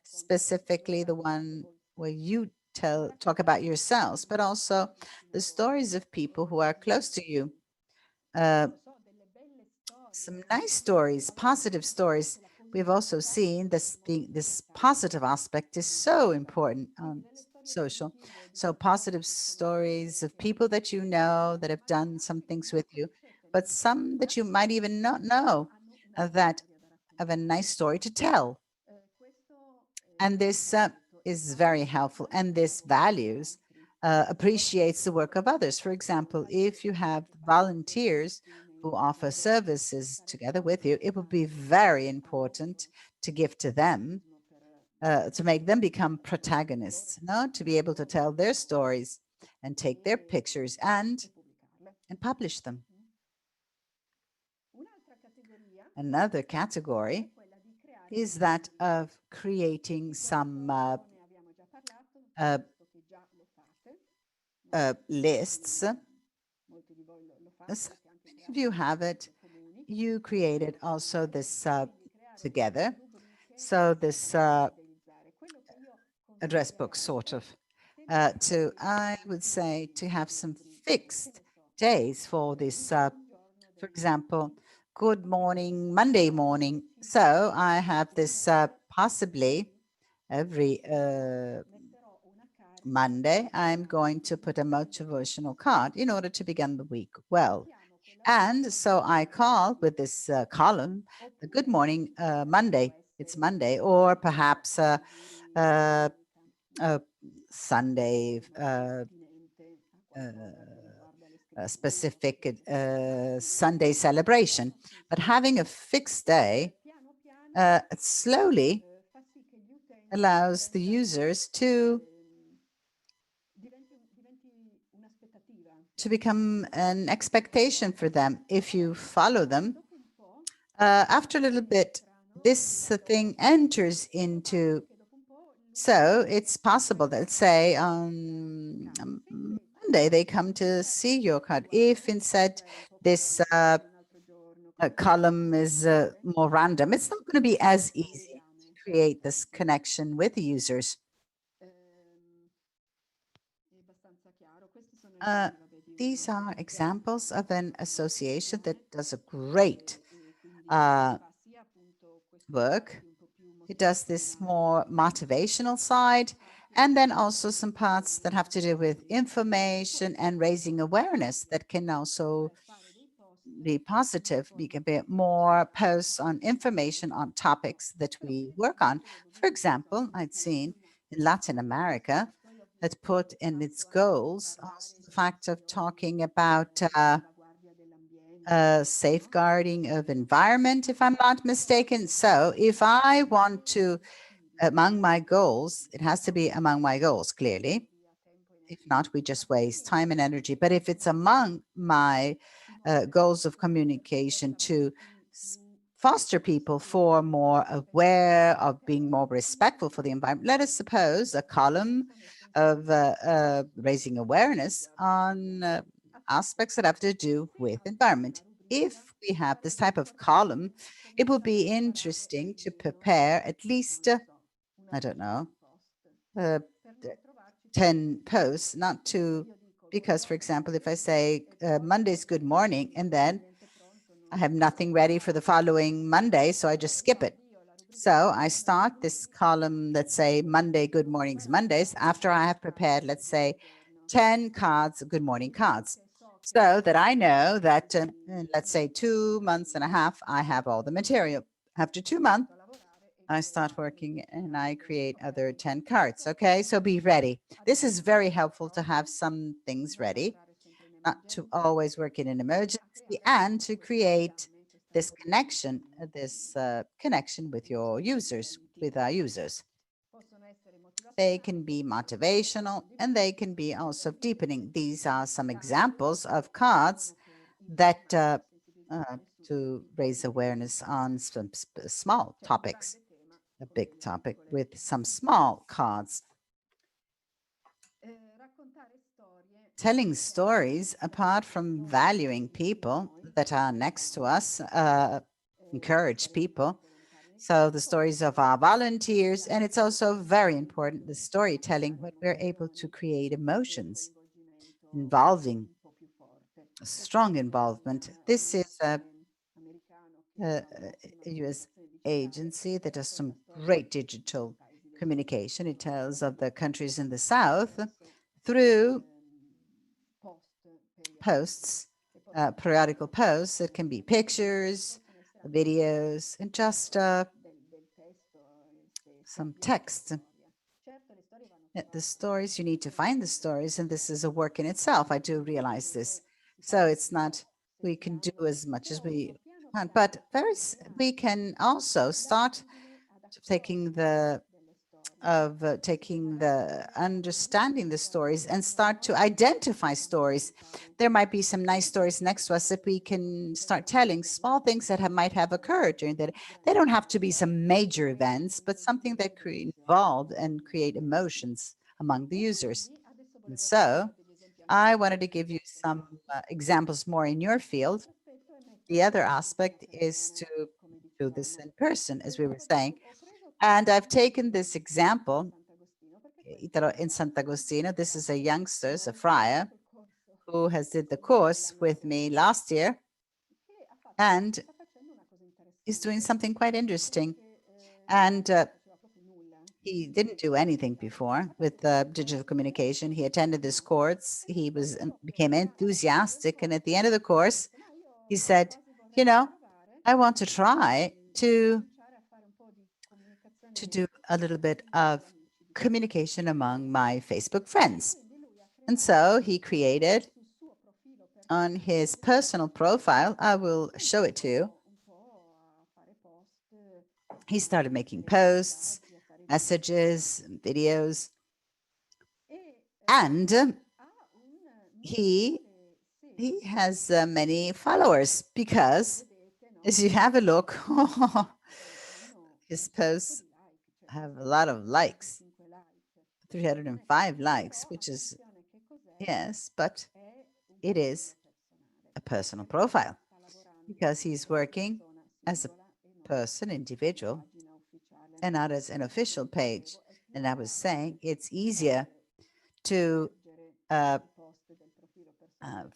specifically the one where you talk about yourselves, but also the stories of people who are close to you. Some nice stories, positive stories. We've also seen this positive aspect is so important on social. So positive stories of people that you know that have done some things with you, but some that you might even not know that have a nice story to tell. And this is very helpful. And this values, appreciates the work of others. For example, if you have volunteers who offer services together with you, it would be very important to give to them, to make them become protagonists, no? To be able to tell their stories and take their pictures and publish them. Another category is that of creating some lists. As many of you have it. You created also this together. So this address book sort of I would say to have some fixed days for this, for example, good morning, Monday morning. So I have this possibly every Monday, I'm going to put a motivational card in order to begin the week well. And so I call with this column, the Good Morning Monday. It's Monday, or perhaps Sunday, a specific Sunday celebration. But having a fixed day slowly allows the users to become an expectation for them. If you follow them, after a little bit, this thing enters into, so it's possible that, say, on Monday, they come to see your card. If instead this column is more random, it's not going to be as easy to create this connection with the users. These are examples of an association that does a great work. It does this more motivational side, and then also some parts that have to do with information and raising awareness that can also be positive. We can be more posts on information on topics that we work on. For example, I'd seen in Latin America that put in its goals also the fact of talking about safeguarding of environment, if I'm not mistaken. So if I want to, among my goals, it has to be among my goals, clearly. If not, we just waste time and energy. But if it's among my goals of communication to foster people for more aware of being more respectful for the environment, let us suppose a column of raising awareness on aspects that have to do with environment. If we have this type of column, it will be interesting to prepare at least, I don't know, 10 posts, not to, because, for example, if I say Monday's good morning, and then I have nothing ready for the following Monday, so I just skip it. So I start this column, let's say Monday, good mornings, Mondays, after I have prepared, let's say, 10 cards, good morning cards, so that I know that, let's say 2 months and a half, I have all the material. After 2 months, I start working and I create other 10 cards. Okay, so be ready. This is very helpful to have some things ready, not to always work in an emergency, and to create this connection, connection with your users, with our users. They can be motivational and they can be also deepening. These are some examples of cards that to raise awareness on some small topics, a big topic with some small cards. Telling stories, apart from valuing people that are next to us, encourage people. So the stories of our volunteers, and it's also very important, the storytelling, when we're able to create emotions involving strong involvement. This is a US agency that does some great digital communication. It tells of the countries in the South through posts, periodical posts. It can be pictures, videos, and just some text. The stories, you need to find the stories, and this is a work in itself. I do realize this. So it's not, we can do as much as we want, but we can also start taking the understanding the stories and start to identify stories. There might be some nice stories next to us that we can start telling, small things that might have occurred during the day. They don't have to be some major events, but something that could involve and create emotions among the users. And so I wanted to give you some examples more in your field. The other aspect is to do this in person, as we were saying. And I've taken this example in Sant'Agostino. This is a youngster, a friar, who has did the course with me last year, and he's doing something quite interesting. And he didn't do anything before with digital communication. He attended this course. He became enthusiastic, and at the end of the course, he said, "You know, I want to try to do a little bit of communication among my Facebook friends." And so he created on his personal profile, I will show it to you. He started making posts, messages, and videos, and he has many followers because, as you have a look, his posts have a lot of likes, 305 likes, which is, yes, but it is a personal profile because he's working as a person, individual, and not as an official page. And I was saying it's easier to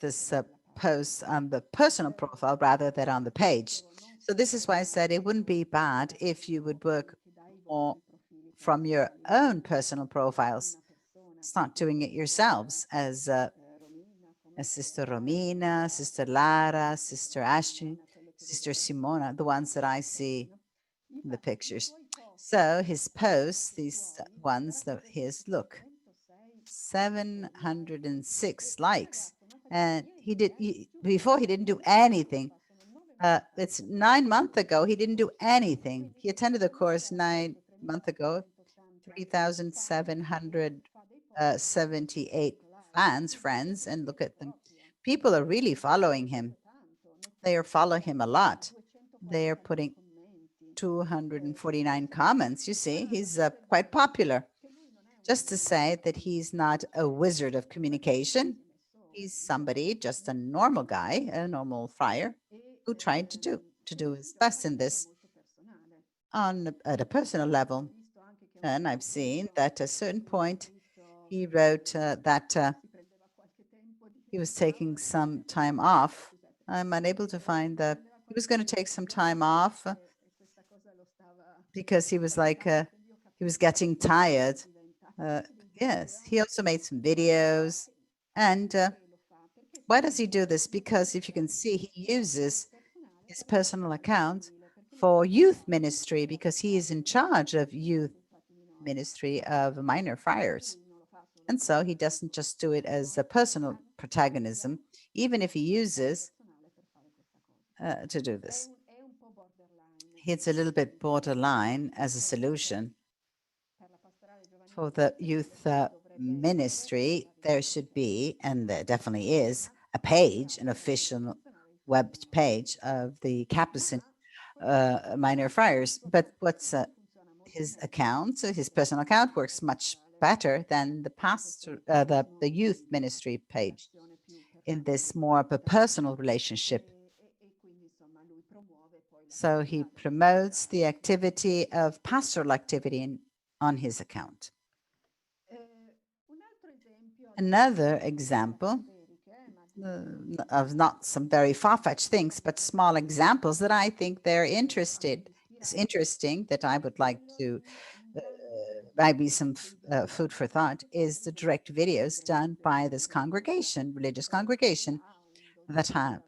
this post on the personal profile rather than on the page. So this is why I said it wouldn't be bad if you would work more from your own personal profiles. Start doing it yourselves as Sister Romina, Sister Lara, Sister Ashley, Sister Simona, the ones that I see in the pictures. So his posts, these ones, his look, 706 likes. And before he didn't do anything. It's 9 months ago, he didn't do anything. He attended the course 9 months ago, 3,778 friends, and look at them. People are really following him. They are following him a lot. They are putting 249 comments. You see, he's quite popular. Just to say that he's not a wizard of communication. He's somebody, just a normal guy, a normal friar, who tried to do his best in this at a personal level. And I've seen that at a certain point, he wrote that he was taking some time off. I'm unable to find that. He was going to take some time off because he was like, he was getting tired. Yes, he also made some videos. And why does he do this? Because if you can see, he uses his personal account for youth ministry because he is in charge of youth ministry of minor friars. And so he doesn't just do it as a personal protagonism, even if he uses to do this. It's a little bit borderline as a solution. For the youth ministry, there should be, and there definitely is, a page, an official web page of the Capuchin minor friars. But what's his account, so his personal account works much better than the pastor, the youth ministry page in this more of a personal relationship. So he promotes the activity of pastoral activity on his account. Another example of not some very far-fetched things, but small examples that I think it's interesting that I would like to maybe some food for thought is the direct videos done by this congregation, religious congregation that have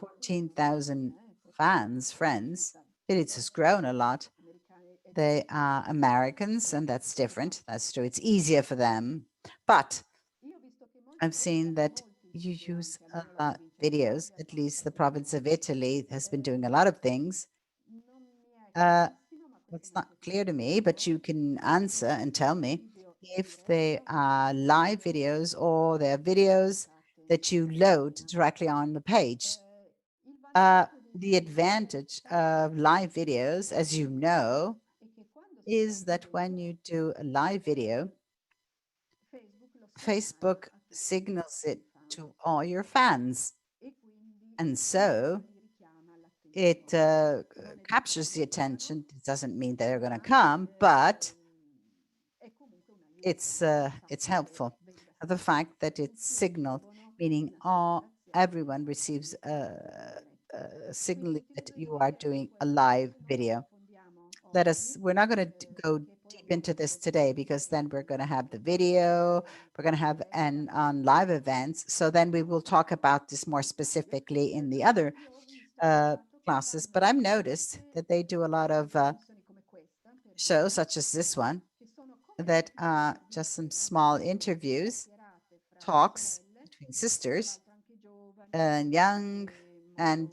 14,000 friends. It has grown a lot. They are Americans, and that's different. That's true. It's easier for them. But I've seen that you use a lot videos, at least the province of Italy has been doing a lot of things. It's not clear to me, but you can answer and tell me if they are live videos or they're videos that you load directly on the page. The advantage of live videos, as you know, is that when you do a live video, Facebook signals it to all your fans. And so it captures the attention. It doesn't mean they're going to come, but it's helpful. The fact that it's signaled, meaning everyone receives a signal that you are doing a live video. We're not going to go deep into this today because then we're going to have the video, we're going to have on live events. So then we will talk about this more specifically in the other classes. But I've noticed that they do a lot of shows such as this one that are just some small interviews, talks between sisters and young and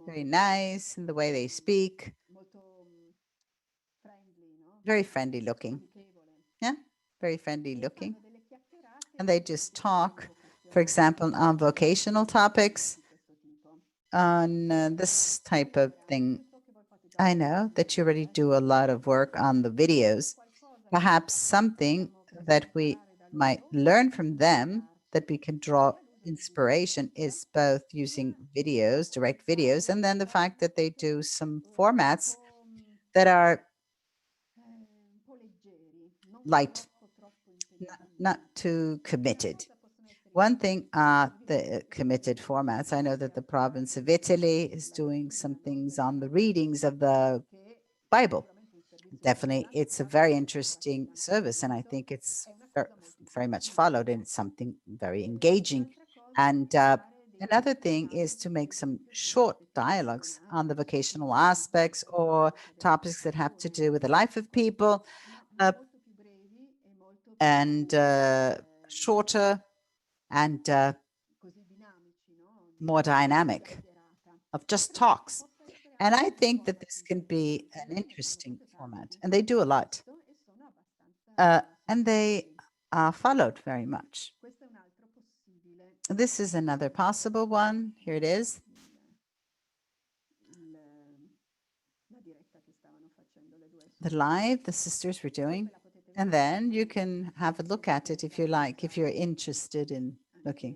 very nice in the way they speak. Very friendly looking. Yeah, very friendly looking. And they just talk, for example, on vocational topics, on this type of thing. I know that you already do a lot of work on the videos. Perhaps something that we might learn from them that we can draw inspiration is both using videos, direct videos, and then the fact that they do some formats that are light, not too committed. One thing are the committed formats. I know that the province of Italy is doing some things on the readings of the Bible. Definitely, it's a very interesting service, and I think it's very much followed, and it's something very engaging. And another thing is to make some short dialogues on the vocational aspects or topics that have to do with the life of people, and shorter and more dynamic of just talks. And I think that this can be an interesting format, and they do a lot. And they are followed very much. This is another possible one. Here it is. The live the sisters were doing. And then you can have a look at it if you like, if you're interested in looking.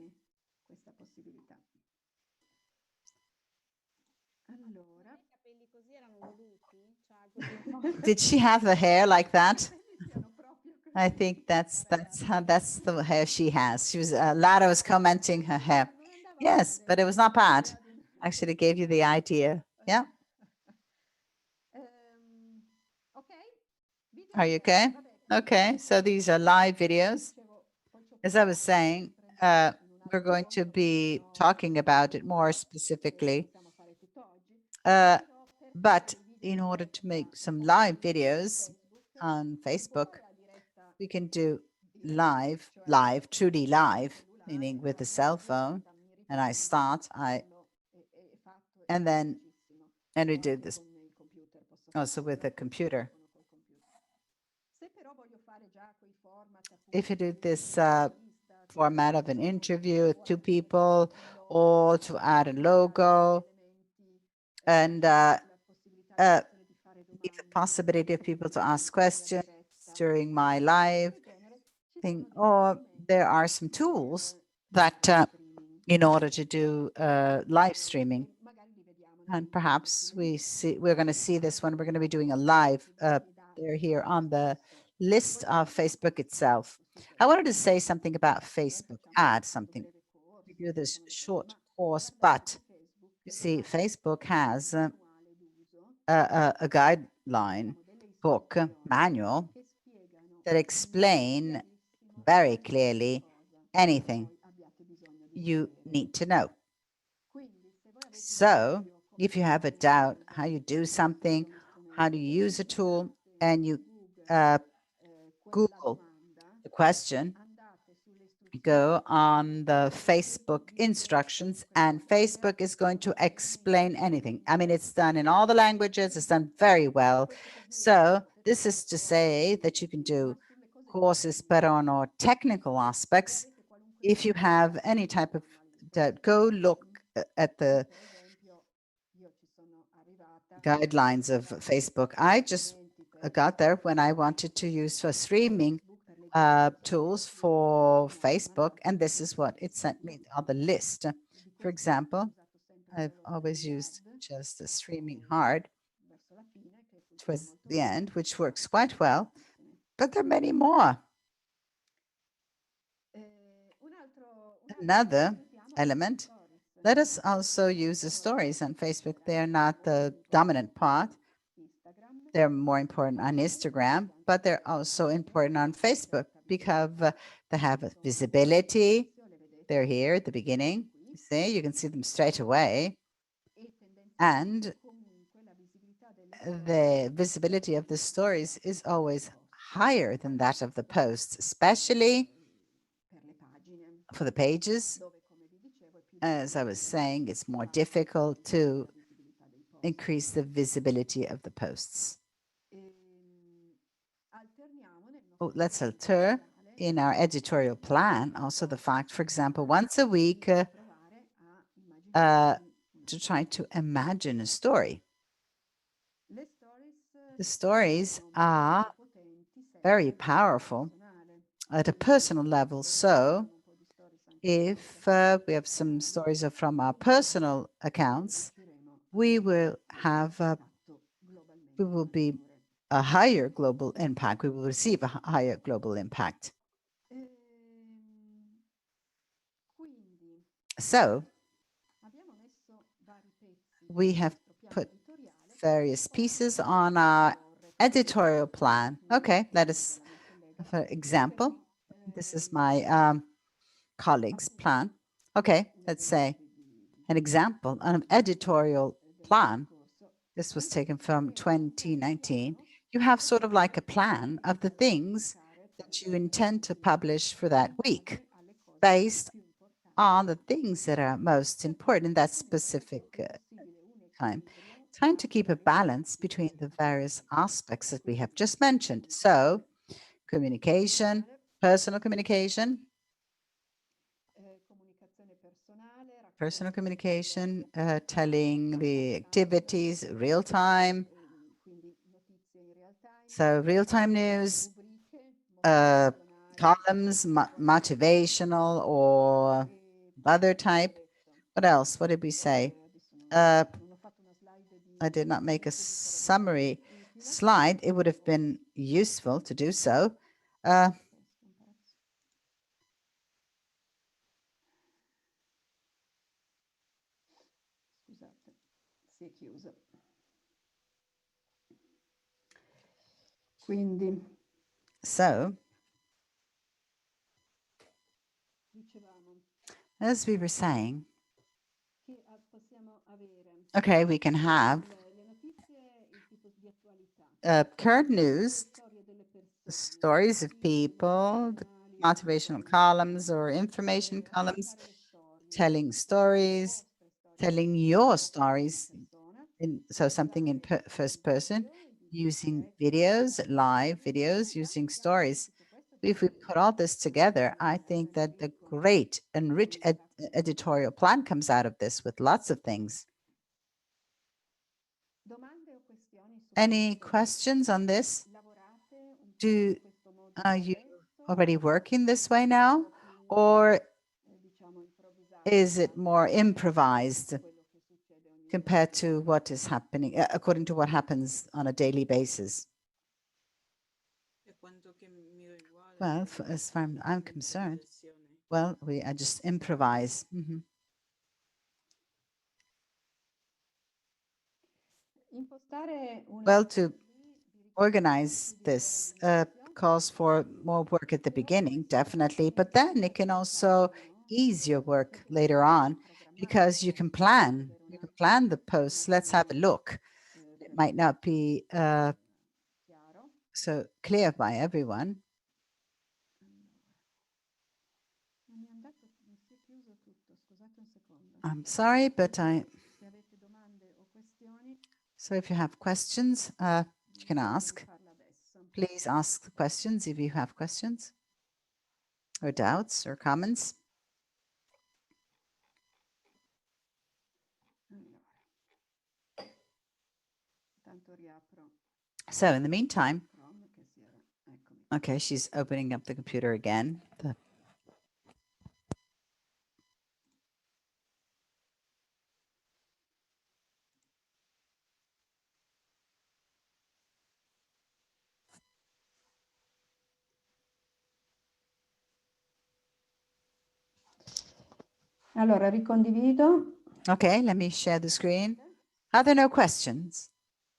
Did she have the hair like that? I think that's the hair she has. She was Lara was commenting her hair. Yes, but it was not bad. Actually, it gave you the idea. Yeah. Are you okay? Okay. So these are live videos. As I was saying, we're going to be talking about it more specifically. But in order to make some live videos on Facebook, we can do live, truly live, meaning with a cell phone. And and we did this also with a computer. If you do this format of an interview with two people or to add a logo and give the possibility of people to ask questions during my live thing. Or there are some tools that in order to do live streaming. And perhaps we're going to see this when we're going to be doing a live. They're here on the list of Facebook itself. I wanted to say something about Facebook, add something. We do this short course, but you see, Facebook has a guideline book, manual, that explain very clearly anything you need to know. So if you have a doubt how you do something, how to use a tool, and you Google the question, go on the Facebook instructions, and Facebook is going to explain anything. I mean, it's done in all the languages, it's done very well. So this is to say that you can do courses, but on our technical aspects, if you have any type of, go look at the guidelines of Facebook. I just got there when I wanted to use for streaming tools for Facebook, and this is what it sent me on the list. For example, I've always used just the streaming hard towards the end, which works quite well, but there are many more. Another element, let us also use the stories on Facebook. They're not the dominant part. They're more important on Instagram, but they're also important on Facebook because they have a visibility. They're here at the beginning. You see, you can see them straight away. And the visibility of the stories is always higher than that of the posts, especially for the pages. As I was saying, it's more difficult to increase the visibility of the posts. Oh, let's alter in our editorial plan also the fact, for example, once a week to try to imagine a story. The stories are very powerful at a personal level. So if we have some stories from our personal accounts, we will be a higher global impact. We will receive a higher global impact. So we have put various pieces on our editorial plan. Okay, let us, for example, this is my colleague's plan. Okay, let's say an example, an editorial plan. This was taken from 2019. You have sort of like a plan of the things that you intend to publish for that week based on the things that are most important in that specific time. Trying to keep a balance between the various aspects that we have just mentioned. So communication, personal communication, telling the activities, real time. So real-time news, columns, motivational or other type. What else? What did we say? I did not make a summary slide. It would have been useful to do so. So, as we were saying, okay, we can have current news, stories of people, the motivational columns or information columns, telling stories, telling your stories, so something in first person, using videos, live videos, using stories. If we put all this together, I think that the great and rich editorial plan comes out of this with lots of things. Domande o questioni su Any questo? questions on this? Lavorate un po' Do in questo modo are you adesso, already working this way now, or diciamo improvvisato is it more improvised quello che succede ogni compared to what is happening, according to what happens on a daily basis? Well, as far as I'm concerned, well, I just improvise. Impostare una Well, to organize this calls for more work at the beginning, definitely, but then it can also ease your work later on because you can plan. You can plan the posts. Let's have a look. It might not be chiaro. so clear by everyone. Mi hanno detto che mi si è chiuso tutto, scusate un secondo. I'm sorry, but Se avete domande o questioni, so if you have questions, you can ask. farla adesso. Please ask the questions if you have questions or doubts or comments. Allora. Tanto riapro So in the meantime, Chrome che si era. Eccomi. okay, she's opening up the computer again. Allora, ricondivido. Okay, let me share the screen. Are there no questions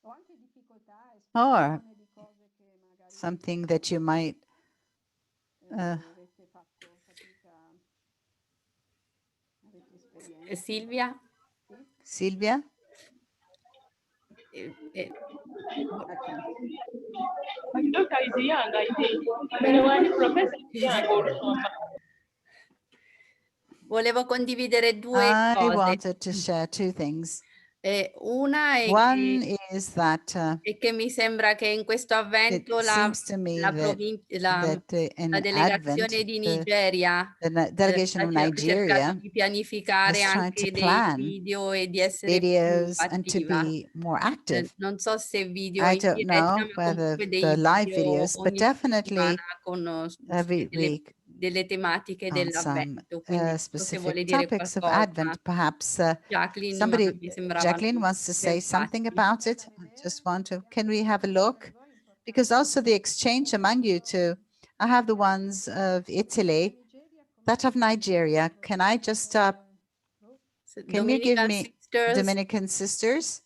Ho anche difficoltà a or espressione di cose che magari something that you might avete fatto fatica, avete esperienza. Silvia? Silvia? Eccomi. Volevo condividere due I cose. wanted to share two things. Una è One is that che mi sembra che in questo it avvento seems to me la that in delegazione Advent, di Nigeria the delegation of ha cercato Nigeria di pianificare is trying to anche dei plan video e di essere più videos and to attiva. be more active. Non so se video I in don't diretta, know ma whether comunque dei the live video videos, but ogni definitely settimana con every week delle tematiche on some dell'avvento. Quindi non so se vuole specific dire topics of qualcosa. Advent. Perhaps Jacqueline, ma mi sembrava Jacqueline wants to say something interessanti. about it. I just want to, can we have a look? Because also the exchange among you two, I have the ones of Italy, that of Nigeria. Can I just, can you give Dominican me Sisters Dominican Sisters?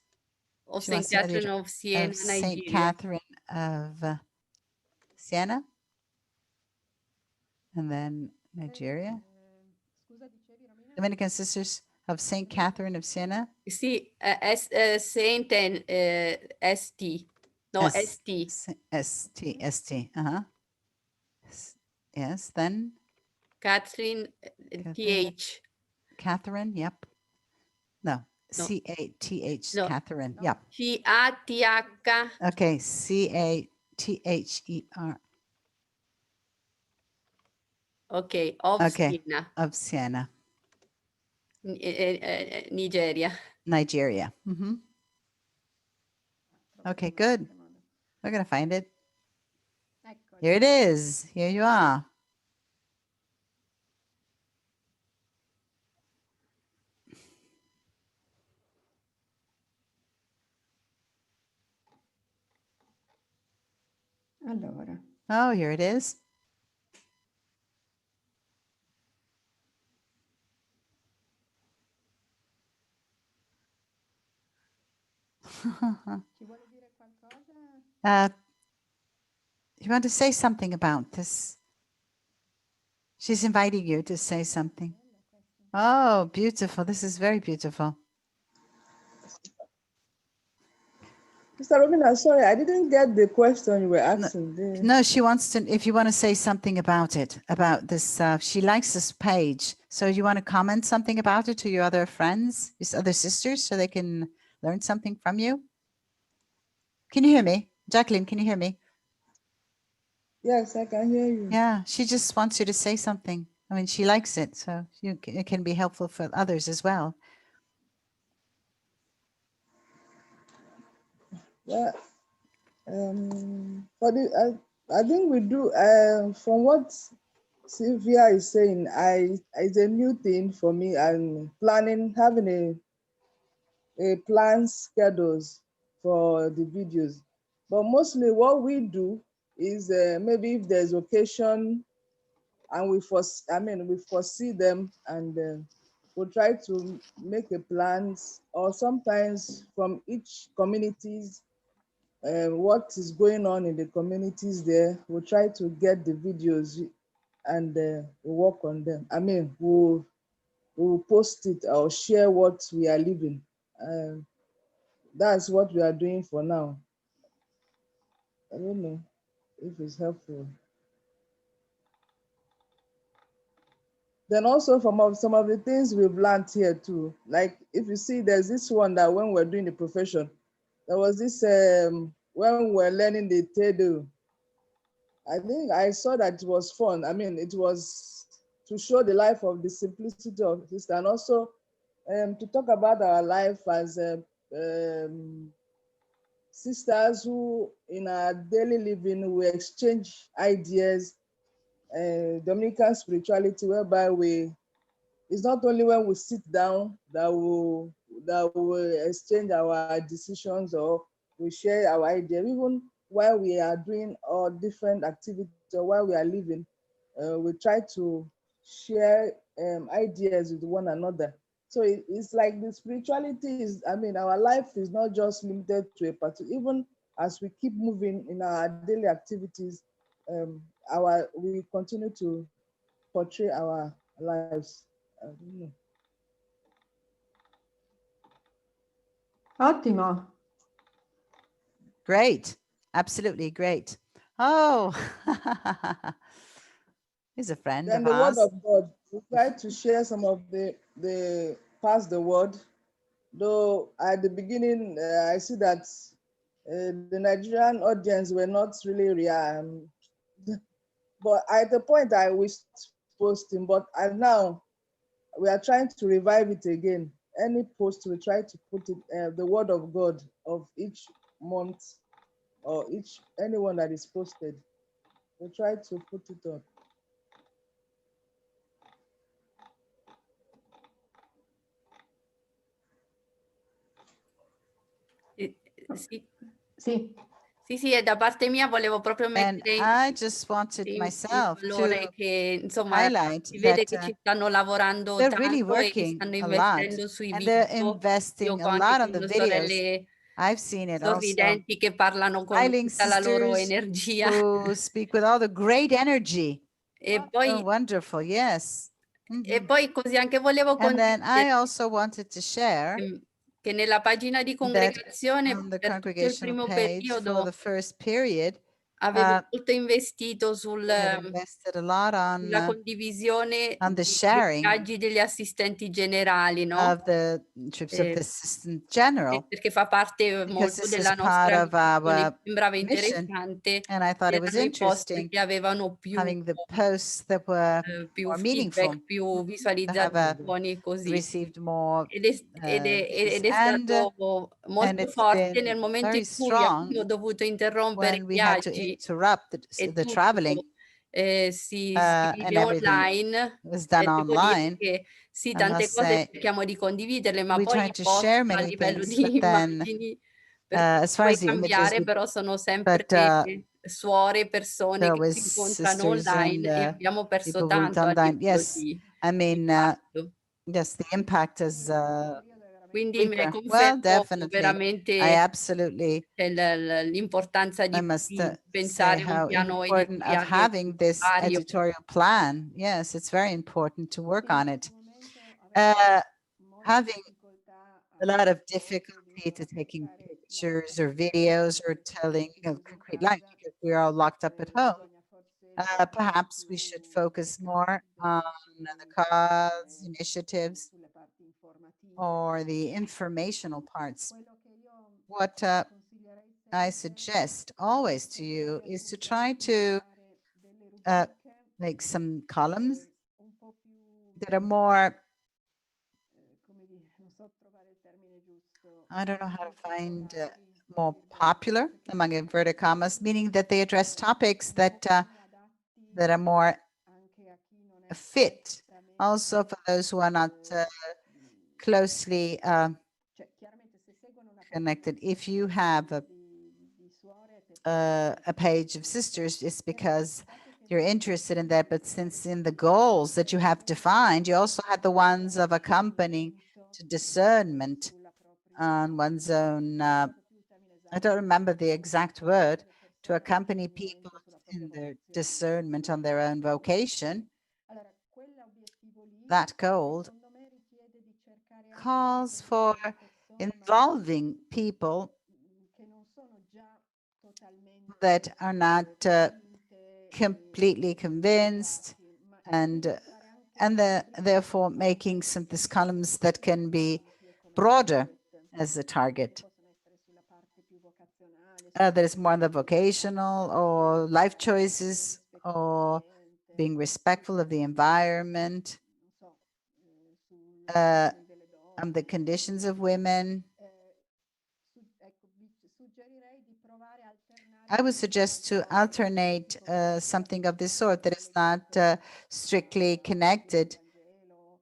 of She St. wants to know Catherine of Siena, of St. Nigeria. Catherine of Siena, and then Nigeria. Scusa, dicevi Romina? Dominican Sisters of St. Catherine of Siena. Sì, Saint and ST. No, ST. ST. Yes, then Catherine, TH. Catherine, yep. No, No. CATH, No. Catherine, yep. CATH. Okay, CATHER. Ok, of Okay, Siena, of Siena, Nigeria. Nigeria. Okay, good. We're going to find it. Here it is. Here you are. Allora, Oh, here it is. ci vuole dire qualcosa? You want to say something about this? She's inviting you to say something. Oh, beautiful. This is very beautiful. Mr. Romina, sorry, I didn't get the question you were asking. No, she wants to, if you want to say something about it, about this, she likes this page. So you want to comment something about it to your other friends, your other sisters, so they can learn something from you? Can you hear me? Jacqueline, can you hear me? Yes, I can hear you. Yeah, she just wants you to say something I mean, she likes it, so it can be helpful for others as well. Yeah. For the, I think we do. From what Sylvia is saying, it's a new thing for me. I'm planning having a plan schedules for the videos, but mostly what we do is maybe if there's occasion and we foresee them, and we'll try to make a plans, or sometimes from each communities, what is going on in the communities there, we'll try to get the videos and we'll work on them. I mean, we'll post it or share what we are living. That's what we are doing for now. I don't know if it's helpful. Then also some of the things we've learned here too, like if you see, there's this one that when we're doing the profession, there was this, when we're learning the Tedo, I think I saw that it was fun. I mean, it was to show the life of the simplicity of this, and also to talk about our life as sisters who in our daily living, we exchange ideas, Dominican spirituality, whereby it's not only when we sit down that we exchange our decisions or we share our ideas, even while we are doing all different activities or while we are living, we try to share ideas with one another. So it's like the spirituality is, I mean, our life is not just limited to a particular, even as we keep moving in our daily activities, we continue to portray our lives. I don't know. Ottimo. Great. Absolutely great. Oh, he's a friend Then of the word ours. of God, we try to share some of the pass the word. Though at the beginning, I see that the Nigerian audience were not really real. But at the point I wished posting, but now we are trying to revive it again. Any post, we try to put it, the word of God of each month or anyone that is posted. We try to put it up. Sì. Sì. Sì, e da parte mia volevo proprio And mettere I just wanted in myself valore to che insomma highlight si vede that che ci stanno lavorando they're really tanto e working stanno a lot, investendo sui and they're video. Io investing a anche lot on con the le videos. sorelle I've seen it also. sorridenti che parlano con Smiling tutta la loro sisters energia. who speak with all the great energy. E Oh, poi, wonderful, yes. e poi così anche volevo And then I condividere also wanted to share che nella pagina di that congregazione on the per tutto il congregational primo page for the periodo first period, avevo molto investito we had invested a lot sulla on condivisione the dei sharing viaggi degli assistenti generali, no? of the trips of the Assistant General, Perché fa parte because molto this is della part nostra of missione. our Mi sembrava mission, interessante, and I thought it was erano i post interesting che avevano having the posts that were più more meaningful, feedback, più to have visualizzazioni così. received more Ed è and stato and molto it's forte nel been momento very in cui strong abbiamo dovuto interrompere i when we had to viaggi interrupt e the traveling, tutto si and vive everything online. was done Devo dire online. che sì, I tante must cose say, cerchiamo di condividerle, ma we poi tried i to post share a many livello things, di but then immagini, per as far puoi as the images, cambiare, però sono sempre but suore, persone there che was si incontrano sisters and online e abbiamo perso people who've tanto a done that. livello Yes, di I mean, impatto. yes, the impact is Quindi weaker. Well, confermo definitely. I veramente absolutely, l'importanza I di must say pensare un how piano important of editoriale having this vario. editorial plan. Yes, it's very important to work on it. Having a lot of difficulty to taking pictures or videos or telling of concrete life because we're all locked up at home. Perhaps we should focus more on the cause, initiatives, or the informational parts. What I suggest always to you is to try to make some columns that are more, come dire, non so trovare il termine giusto, I don't know how to più find popolari, more tra popular, virgolette, perché among inverted commas, meaning that they address topics un that po' più adatti that are more anche a chi non è fit, strettamente, also for those who are not closely cioè chiaramente se seguono una connected. pagina If you have di suore perché a page of sisters, it's because dato che you're interested in that. But since in the goals that you have defined, you also had the ones of accompanying to discernment sulla propria on one's own, ricordo più il termine I esatto, don't remember the exact word, to persone accompany sul people movimento sulla propria in their vocazione. discernment on their own vocation. Allora, quell'obiettivo lì, That goal secondo me, richiede di cercare anche calls di for prendere persone involving people che non sono già totalmente that are not convinte completely convinced ma and quindi fare anche therefore making some these columns that can be broader as a target. possono essere sulla parte più vocazionale, That is more on the vocational or life choices or being respectful of the environment, non so, uh, delle on the conditions of women. ecco, suggerirei di provare a alternare I would suggest to alternate something of this sort that is not strictly connected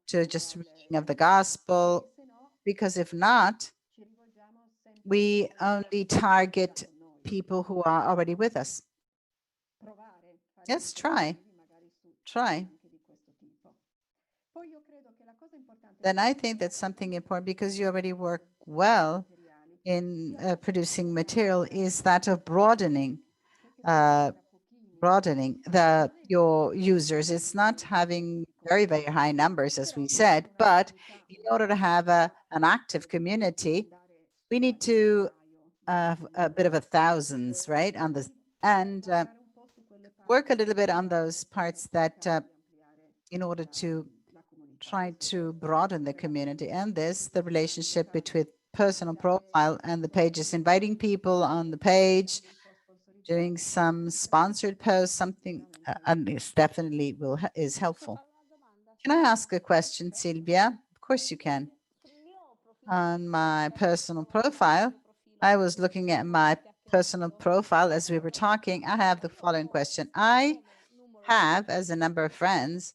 to just reading of the gospel, because if not, ci rivolgiamo sempre we only target people who are already with us. provare, fare Yes, magari su try. anche di questo tipo. Poi io credo che la cosa importante Then I think that's something important, because you already work well in producing material, is that of broadening your users. It's not having very, very high numbers, as we said, but in order to have an active community, we need to have a bit of a thousands, right? And work a little bit on those parts that in order to try to broaden the community. And this, the relationship between personal profile and the pages, inviting people on the page, doing some sponsored posts, something, and this definitely is helpful. Can I ask a question, Silvia? Of course you can. On my personal profile, I was looking at my personal profile as we were talking. I have the following question. I have, as a number of friends,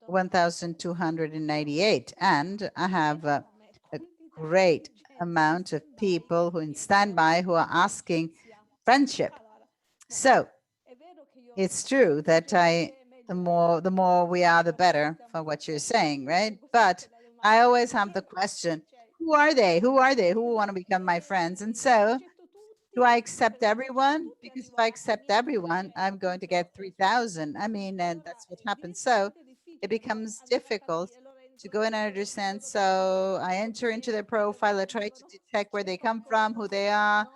1,298, and I have a great amount of people who in standby who are asking friendship. So it's true that the more we are, the better, for what you're saying, right? But I always have the question, who are they? Who are they? Who want to become my friends? And so do I accept everyone? Because if I accept everyone, I'm going to get 3,000. I mean, and that's what happens. So it becomes difficult to go in and understand. So I enter into their profile, I try to detect where they come from, who they are.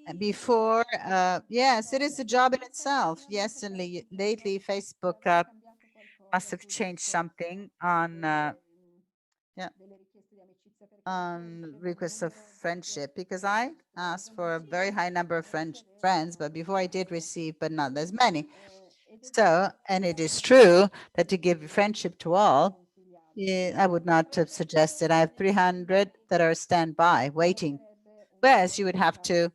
And before, yes, it is a job in itself. Yes, and lately Facebook must have changed something on requests of friendship, because I asked for a very high number of friends, but before I did receive, but not as many. So, and it is true that to give friendship to all, I would not have suggested. I have 300 that are standby waiting. Whereas you would have to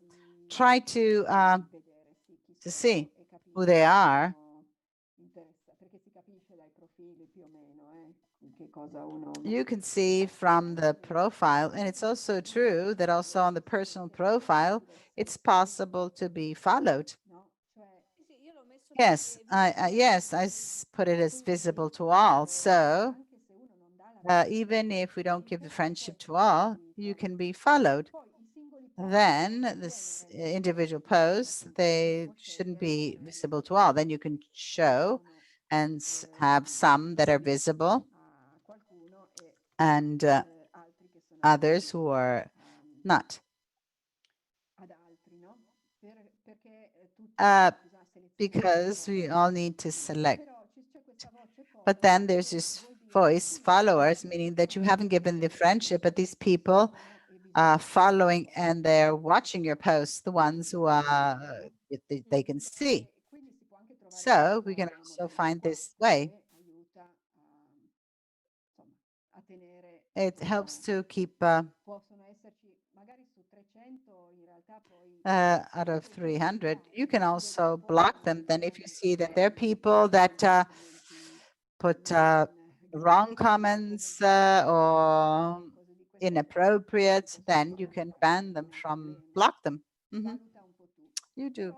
try to see who they are. You can see from the profile, and it's also true that also on the personal profile, it's possible to be followed. Yes, I put it as visible to all. So even if we don't give the friendship to all, you can be followed. Then this individual posts, they shouldn't be visible to all. Then you can show and have some that are visible and others who are not. Because we all need to select. But then there's this voice followers, meaning that you haven't given the friendship, but these people are following and they're watching your posts, the ones who are they can see. So we can also find this way. It helps to keep out of 300. You can also block them. Then if you see that there are people that put wrong comments or inappropriate, then you can ban them from, block them. You do.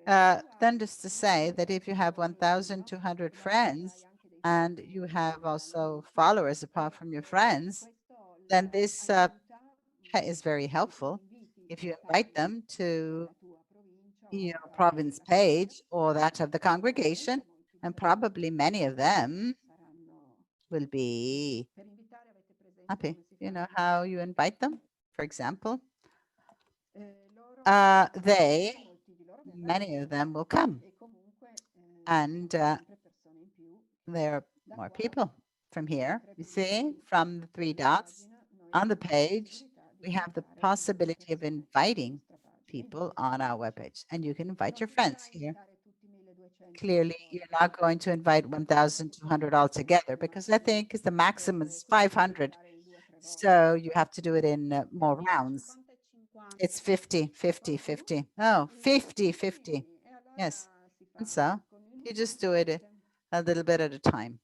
Then just to say that if you have 1,200 friends and you have also followers apart from your friends, then this is very helpful. If you invite them to your province page or that of the congregation, and probably many of them will be happy. You know how you invite them, for example? Many of them will come. And there are more people from here. You see, from the 3 dots on the page, we have the possibility of inviting people on our webpage. And you can invite your friends here. Clearly, you're not going to invite 1,200 altogether because I think the maximum is 500. So you have to do it in more rounds. It's 50, 50, 50. Oh, 50, 50. Yes. And so you just do it a little bit at a time.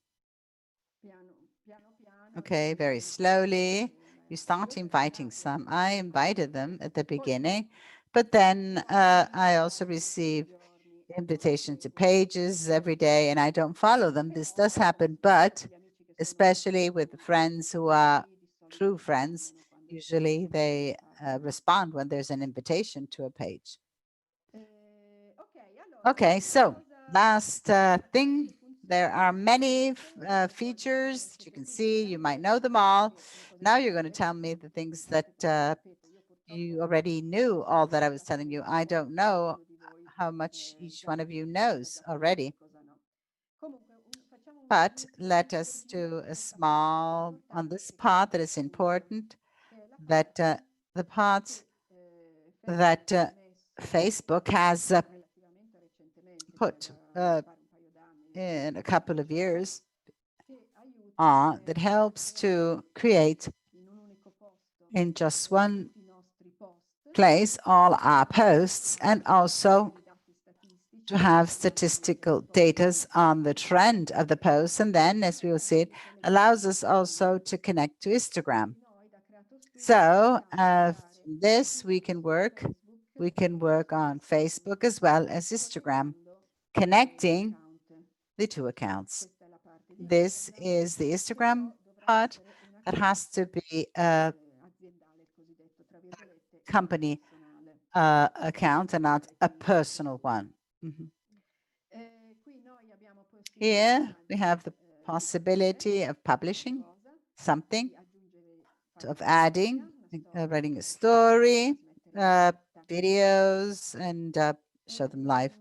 Okay, very slowly. You start inviting some. I invited them at the beginning, but then I also receive invitations to pages every day and I don't follow them. This does happen, but especially with friends who are true friends, usually they respond when there's an invitation to a page. Okay, so last thing, there are many features that you can see. You might know them all. Now you're going to tell me the things that you already knew, all that I was telling you. I don't know how much each one of you knows already. But let us do a small, on this part that is important, that the part that Facebook has put in a couple of years that helps to create in just one place all our posts and also to have statistical data on the trend of the posts. And then, as we will see, it allows us also to connect to Instagram. So this we can work on Facebook as well as Instagram, connecting the 2 accounts. This is the Instagram part that has to be a company account and not a personal one. Here we have the possibility of publishing something, of adding, writing a story, videos, and show them live.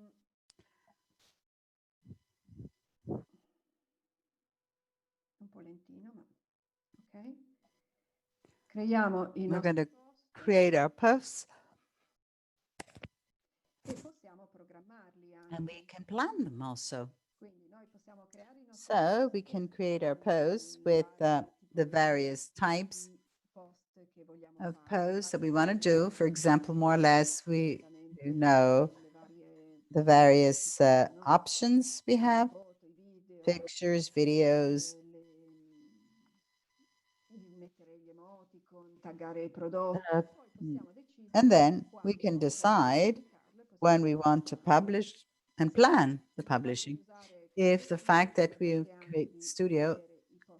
We're going to create our posts and we can plan them also. So we can create our posts with the various types of posts that we want to do. For example, more or less, we know the various options we have, pictures, videos, and then we can decide when we want to publish and plan the publishing. If the fact that we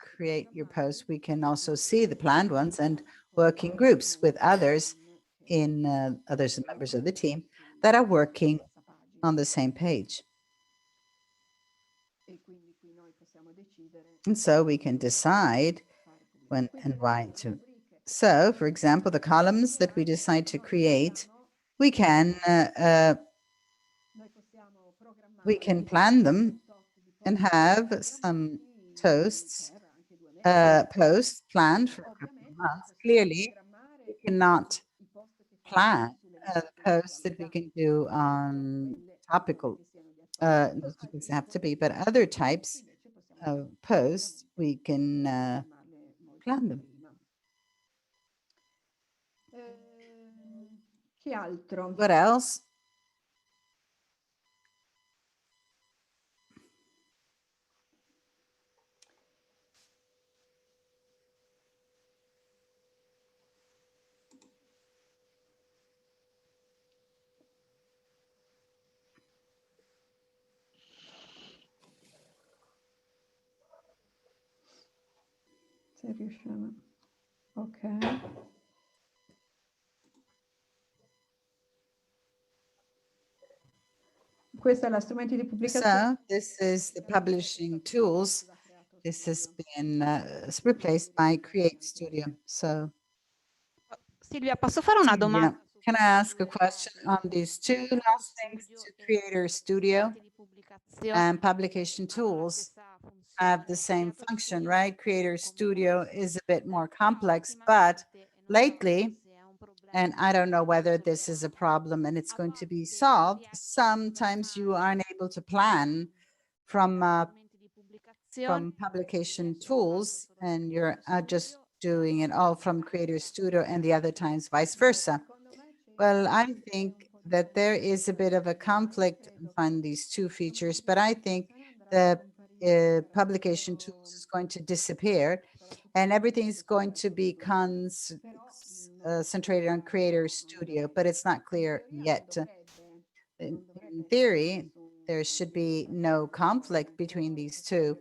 create your posts, we can also see the planned ones and work in groups with others others members of the team that are working on the same page. And so we can decide when and why to. So, for example, the columns that we decide to create, we can plan them and have some posts planned for a couple of months. Clearly, we cannot plan the posts that we can do on topical Those doesn't have to be, but other types of posts, we can plan them. Che altro? What else? Se riusciamo. Ok. Questa è la strumenti di pubblicazione. So this is the publishing tools. This has been replaced by Create Studio. So Silvia, posso fare una Silvia, domanda? can I ask a question on these two last things to Creator Studio and publication tools? Have the same function, right? Creator Studio is a bit more complex, but lately, and I don't know whether this is a problem and it's going to be solved, sometimes you aren't able to plan from publication tools and you're just doing it all from Creator Studio and the other times vice versa. Well, I think that there is a bit of a conflict on these two features, but I think the publication tools is going to disappear and everything is going to be concentrated on Creator Studio, but it's not clear yet. In theory, there should be no conflict between these two,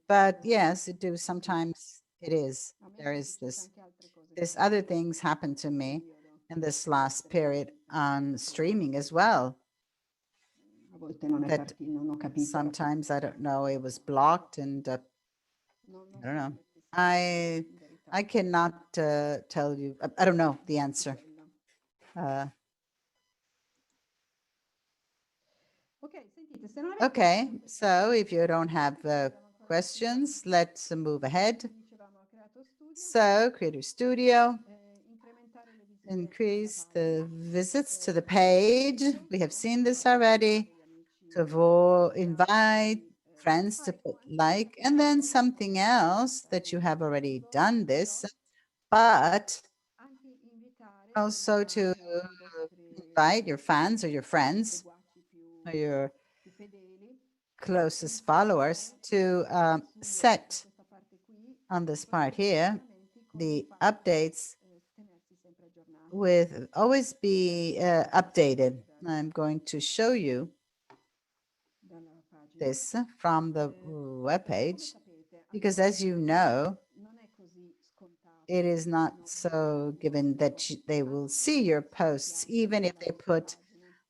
but yes, sometimes it is. There is this other things happened to me in this last period on streaming as well. That sometimes I don't know, it was blocked and I don't know. I cannot tell you. I don't know the answer. Okay, so if you don't have questions, let's move ahead. So Creator Studio, increase the visits to the page. We have seen this already. To invite friends to put like, and then something else that you have already done this, but also to invite your fans or your friends or your closest followers to set on this part here the updates with always be updated. I'm going to show you this from the webpage because, as you know, it is not so given that they will see your posts even if they put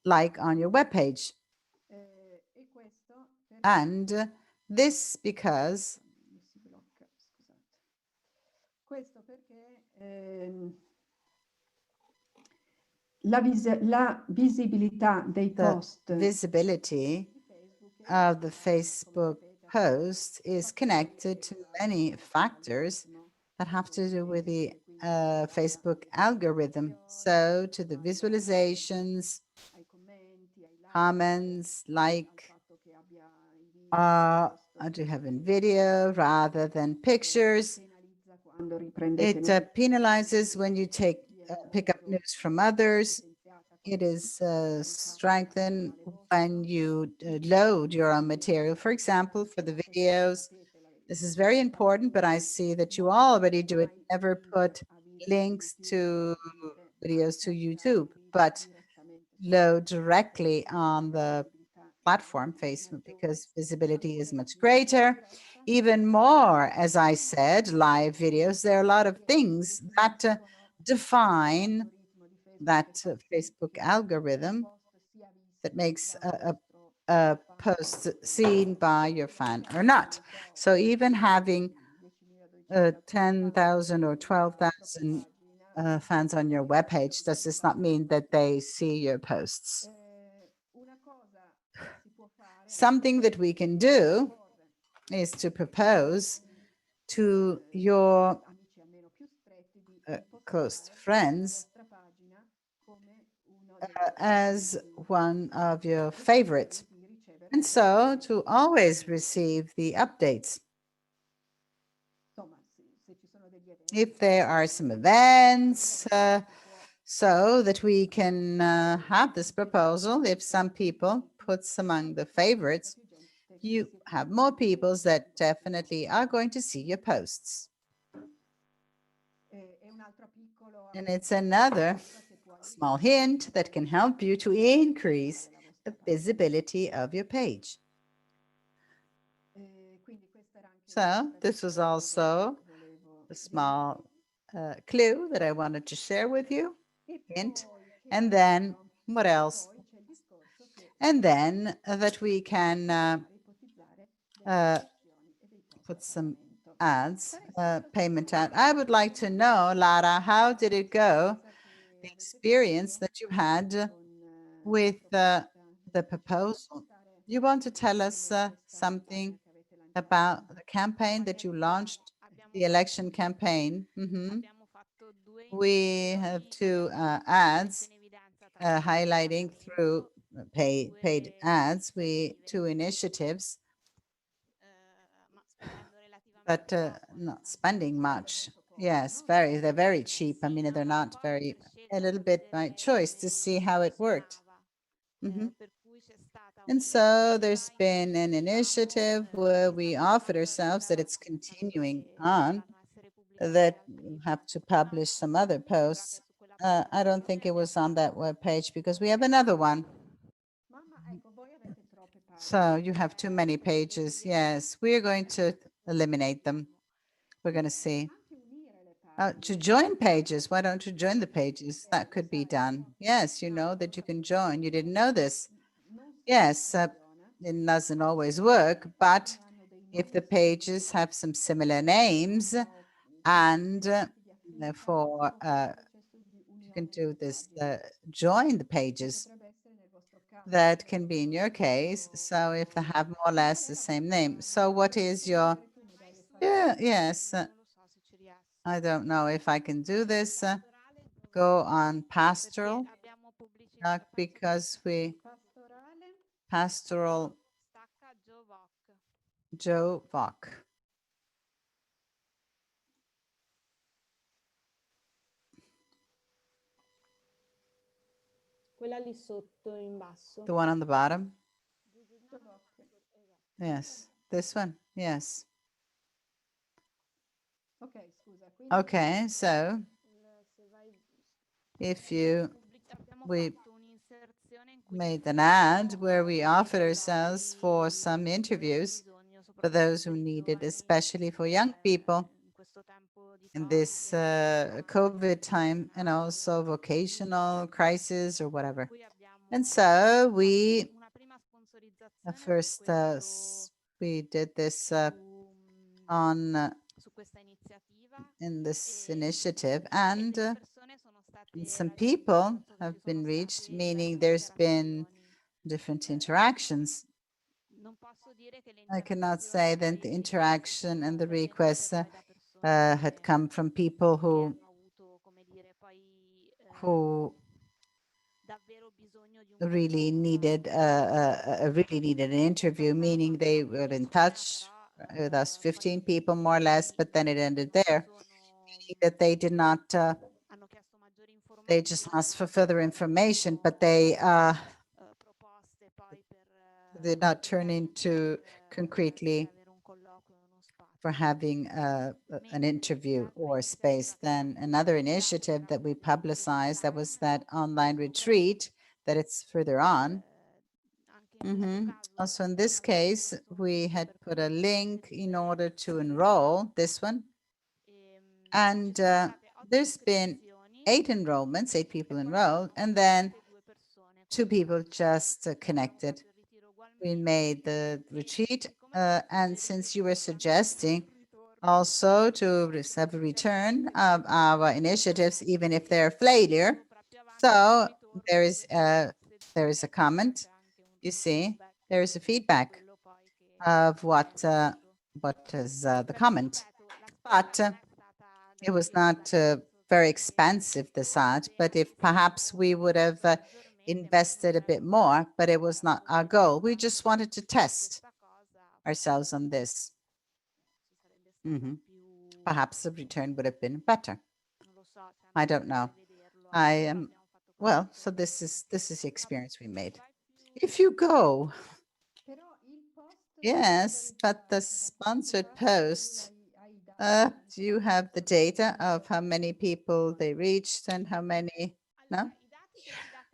like on your webpage. And this because la visibilità dei post. The visibility of the Facebook post is connected to many factors that have to do with the Facebook algorithm. So to the visualizations, comments, like do have in video rather than pictures. It penalizes when you pick up news from others. It is strengthened when you load your own material. For example, for the videos, this is very important, but I see that you already do it. Never put links to videos to YouTube, but load directly on the platform, Facebook, because visibility is much greater. Even more, as I said, live videos, there are a lot of things that define that Facebook algorithm that makes a post seen by your fan or not. So even having 10,000 or 12,000 fans on your webpage, does this not mean that they see your posts? Something that we can do is to propose to your close friends as one of your favorite And so to always receive the updates. Insomma, se ci sono degli eventi, If there are some events, so that we can have this proposal, if some people puts among the favorites, you have more people that definitely are going to see your posts. è un altro piccolo And it's another small hint that can help you to increase the visibility of your page. quindi questa era anche So this was also a small clue that I wanted to share with you, hint. And then what else? And then that we can put some ads, payment ad. I would like to know, Lara, how did it go? The experience that you had with the proposal. You want to tell us something about the campaign that you launched, the election campaign? We have two ads highlighting through paid ads. Two initiatives, but not spending much. Yes, they're very cheap. I mean, they're not very, a little bit by choice to see how it worked. And so there's been an initiative where we offered ourselves that it's continuing on, that we have to publish some other posts. I don't think it was on that web page because we have another one. So you have too many pages. Yes, we're going to eliminate them. We're going to see. To join pages, why don't you join the pages? That could be done. Yes, you know that you can join. You didn't know this. Yes, it doesn't always work, but if the pages have some similar names and therefore you can do this, join the pages. That can be in your case. So if they have more or less the same name. So what is your, yes, I don't know if I can do this. Go on pastoral, because pastoral Joe Vok. Quella lì sotto in basso. The one on the bottom? Yes, this one, yes. Okay, so if we made an ad where we offered ourselves for some interviews for those who need it, especially for young people in this COVID time, and also vocational crisis or whatever. And so we first we did this on in this initiative, and some people have been reached, meaning there's been different interactions. I cannot say that the interaction and the requests had come from people who really needed an interview, meaning they were in touch with us, 15 people more or less, but then it ended there, meaning that they did not, they just asked for further information, but they did not turn into concretely for having an interview or space. Then another initiative that we publicized, that was that online retreat, that it's further on. Also in this case, we had put a link in order to enroll, this one. And there's been 8 enrollments, 8 people enrolled, and then 2 people just connected. We made the retreat, and since you were suggesting also to have a return of our initiatives, even if they're a failure, so there is a comment. You see, there is a feedback of what is the comment, but it was not very expensive, this ad. But if perhaps we would have invested a bit more, but it was not our goal. We just wanted to test ourselves on this. Perhaps the return would have been better. I don't know. I am, well, so this is the experience we made. If you go, yes, but the sponsored posts, do you have the data of how many people they reached and how many? No?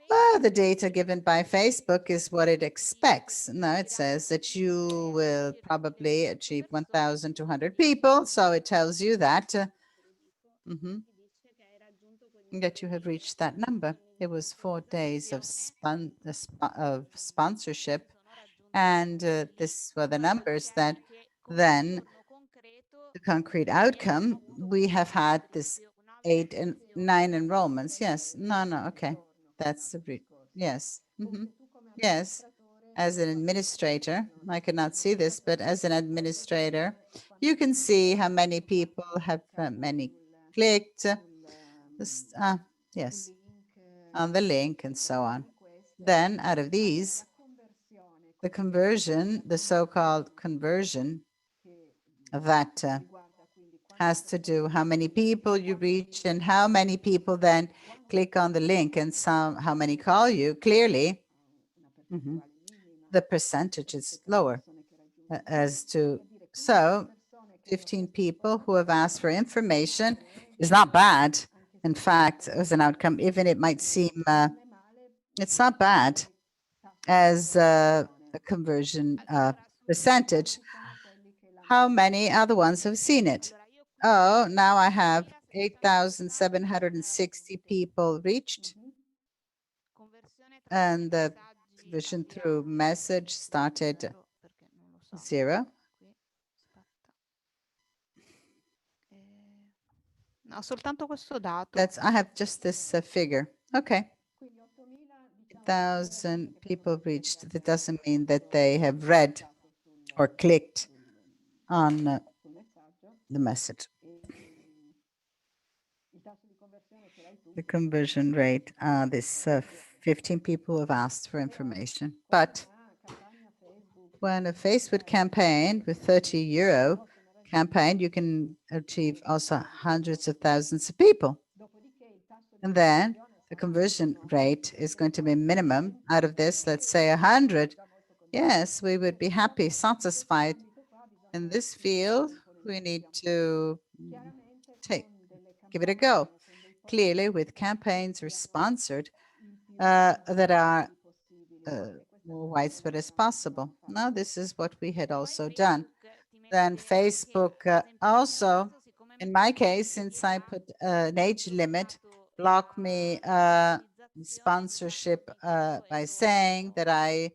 Well, the data given by Facebook is what it expects. No, it says that you will probably achieve 1,200 people. So it tells you that, that you have reached that number. It was 4 days of, of sponsorship. And this were the numbers that then the concrete outcome, we have had this 8 and 9 enrollments. Yes. No, okay. That's the, yes. Yes. As an administrator, I cannot see this, but as an administrator, you can see how many people have many clicked. Yes, on the link and so on. Then out of these, the conversion, the so-called conversion that has to do how many people you reach and how many people then click on the link and how many call you. Clearly, the percentage is lower as to, so 15 people who have asked for information is not bad. In fact, as an outcome, even it might seem, it's not bad as a conversion percentage. How many other ones have seen it? Oh, now I have 8,760 people reached. And the conversion through message started 0. No, soltanto questo dato. I have just this figure. Okay. 1,000 people reached. That doesn't mean that they have read or clicked on the message. The conversion rate, this 15 people have asked for information. But when a Facebook campaign with 30 euro campaign, you can achieve also hundreds of thousands of people. And then the conversion rate is going to be minimum out of this, let's say 100. Yes, we would be happy, satisfied. In this field, we need to give it a go. Clearly, with campaigns or sponsored that are more widespread as possible. Now, this is what we had also done. Then Facebook also, in my case, since I put an age limit, block me sponsorship by saying that I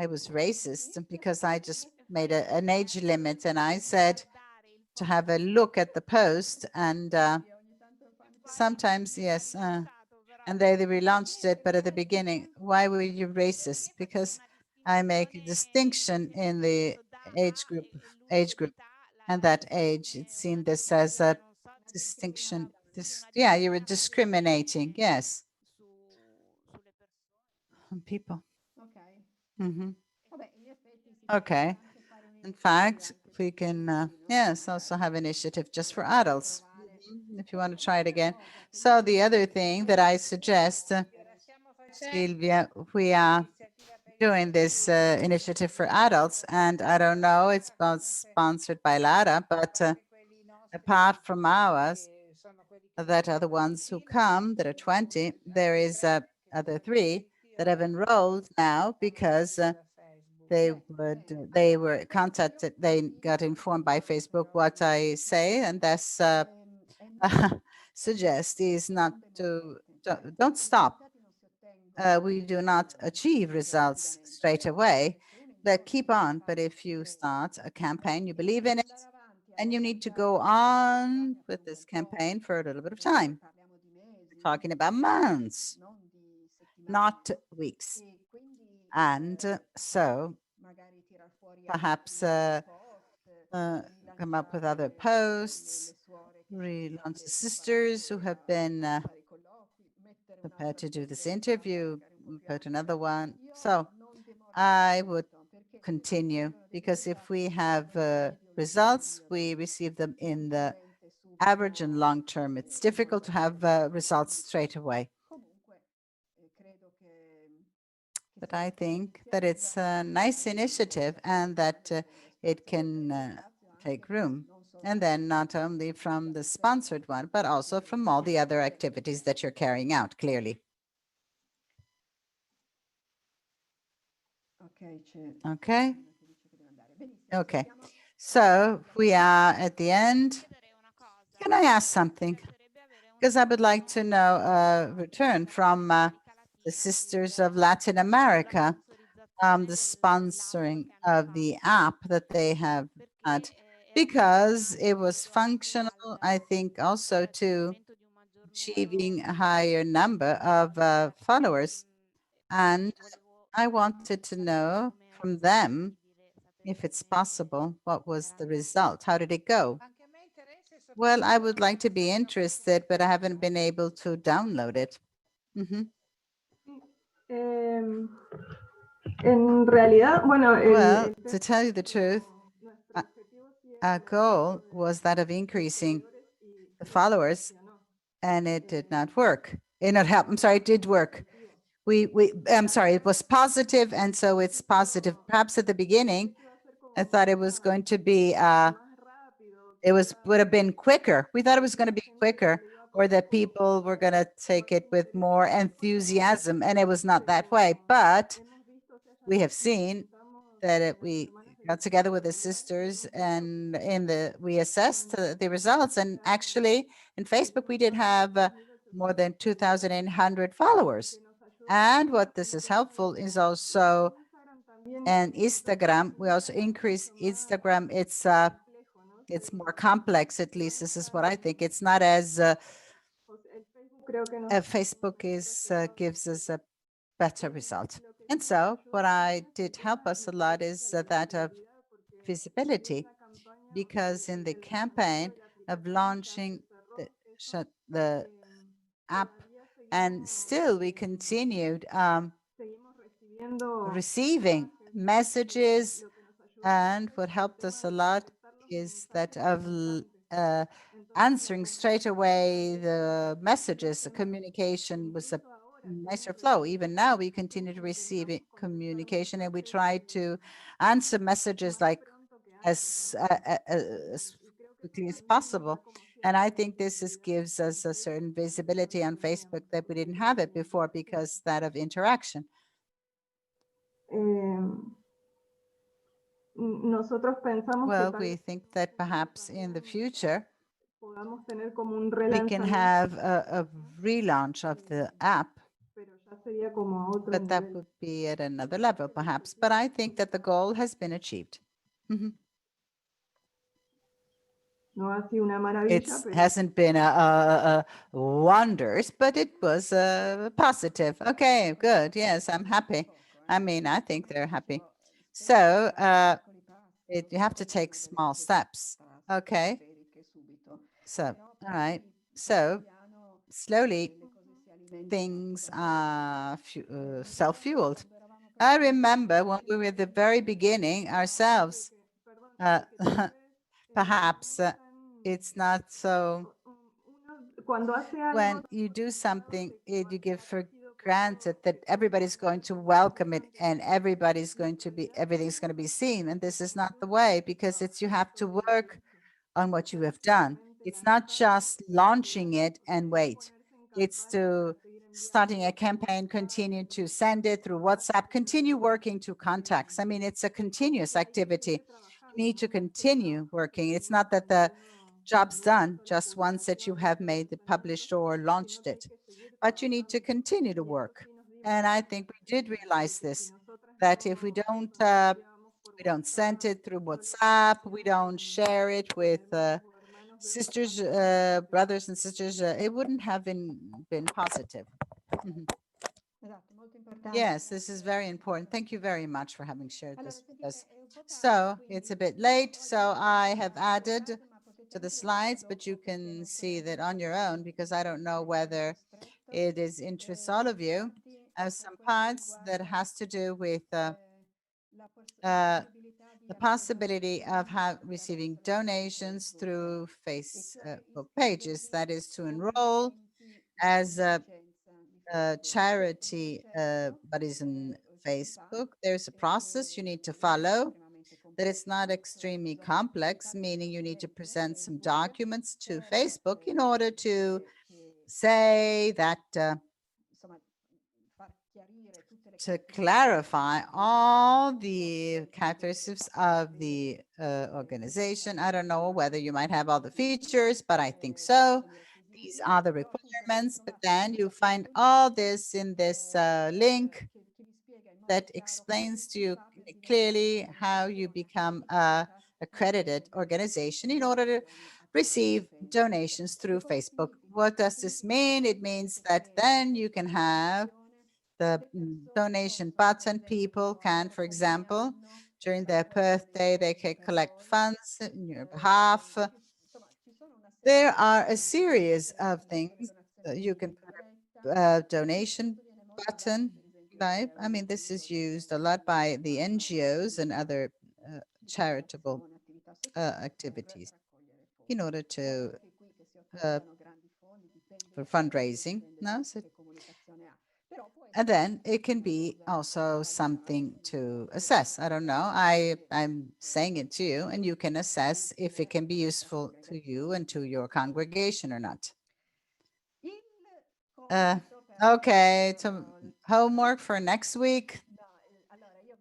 was racist because I just made an age limit and I said to have a look at the post and sometimes, yes, and they relaunched it, but at the beginning, why were you racist? Because I make a distinction in the age group, and that age. It seemed this as a distinction. Yeah, you were discriminating. Yes, on people. Okay. In fact, we can, yes, also have initiative just for adults, if you want to try it again. So the other thing that I suggest, Silvia, we are doing this initiative for adults, and I don't know, it's sponsored by Lara, but apart from ours, that are the ones who come, that are 20, there is other 3 that have enrolled now because they were contacted, they got informed by Facebook what I say, and that's suggest is not to, don't stop. We do not achieve results straight away, but keep on. But if you start a campaign, you believe in it, and you need to go on with this campaign for a little bit of time. We're talking about months, not weeks. And so perhaps come up with other posts, relaunch the sisters who have been prepared to do this interview, put another one. So I would continue, because if we have results, we receive them in the average and long term. It's difficult to have results straight away. But I think that it's a nice initiative and that it can take room. And then not only from the sponsored one, but also from all the other activities that you're carrying out, clearly. Okay. Okay. So we are at the end. Can I ask something? Because I would like to know a return from the Sisters of Latin America, the sponsoring of the app that they have had, because it was functional, I think, also to achieving a higher number of followers. And I wanted to know from them, if it's possible, what was the result? How did it go? Well, I would like to be interested, but I haven't been able to download it. Mhm. Well, to tell you the truth, our goal was that of increasing the followers, and it did not work. It not help. I'm sorry, it did work. I'm sorry, it was positive, and so it's positive. Perhaps at the beginning, I thought it was going to be would have been quicker. We thought it was going to be quicker, or that people were going to take it with more enthusiasm, and it was not that way. But we have seen that we got together with the sisters, and we assessed the results, and actually in Facebook we did have more than 2,800 followers. And what this is helpful is also, and Instagram, we also increase Instagram. It's more complex, at least this is what I think. It's not as Facebook gives us a better result. And so what I did help us a lot is that of visibility, because in the campaign of launching the app, and still we continued receiving messages, and what helped us a lot is that of answering straight away the messages. The communication was a nicer flow. Even now, we continue to receive communication, and we try to answer messages like as quickly as possible. And I think gives us a certain visibility on Facebook that we didn't have it before, because that of interaction. Well, we think that perhaps in the future we can have a relaunch of the app, but that would be at another level perhaps. But I think that the goal has been achieved. It hasn't been a wonders, but it was positive. Okay, good. Yes, I'm happy. I mean, I think they're happy. So you have to take small steps. Okay. So, all right. So slowly things are self-fueled. I remember when we were at the very beginning ourselves, perhaps it's not so. When you do something, you give for granted that everybody's going to welcome it, and everything's going to be seen. And this is not the way, because you have to work on what you have done. It's not just launching it and wait. It's to starting a campaign, continue to send it through WhatsApp, continue working to contacts. I mean, it's a continuous activity. You need to continue working. It's not that the job's done just once that you have made it published or launched it, but you need to continue to work. And I think we did realize this, that if we don't send it through WhatsApp, we don't share it with sisters, brothers and sisters, it wouldn't have been positive. Yes, this is very important. Thank you very much for having shared this with us. So it's a bit late, so I have added to the slides, but you can see that on your own, because I don't know whether it is interests all of you. Some parts that has to do with the possibility of receiving donations through Facebook pages. That is to enroll as a charity, but is in Facebook. There's a process you need to follow that it's not extremely complex, meaning you need to present some documents to Facebook in order to say that to clarify all the characteristics of the organization. I don't know whether you might have all the features, but I think so. These are the requirements, but then you find all this in this link that explains to you clearly how you become a accredited organization in order to receive donations through Facebook. What does this mean? It means that then you can have the donation button. People can, for example, during their birthday, they can collect funds in your behalf. There are a series of things that you can put a donation button. I mean, this is used a lot by the NGOs and other charitable activities in order to for fundraising. No, so, and then it can be also something to assess. I don't know. I'm saying it to you, and you can assess if it can be useful to you and to your congregation or not. Okay, so homework for next week.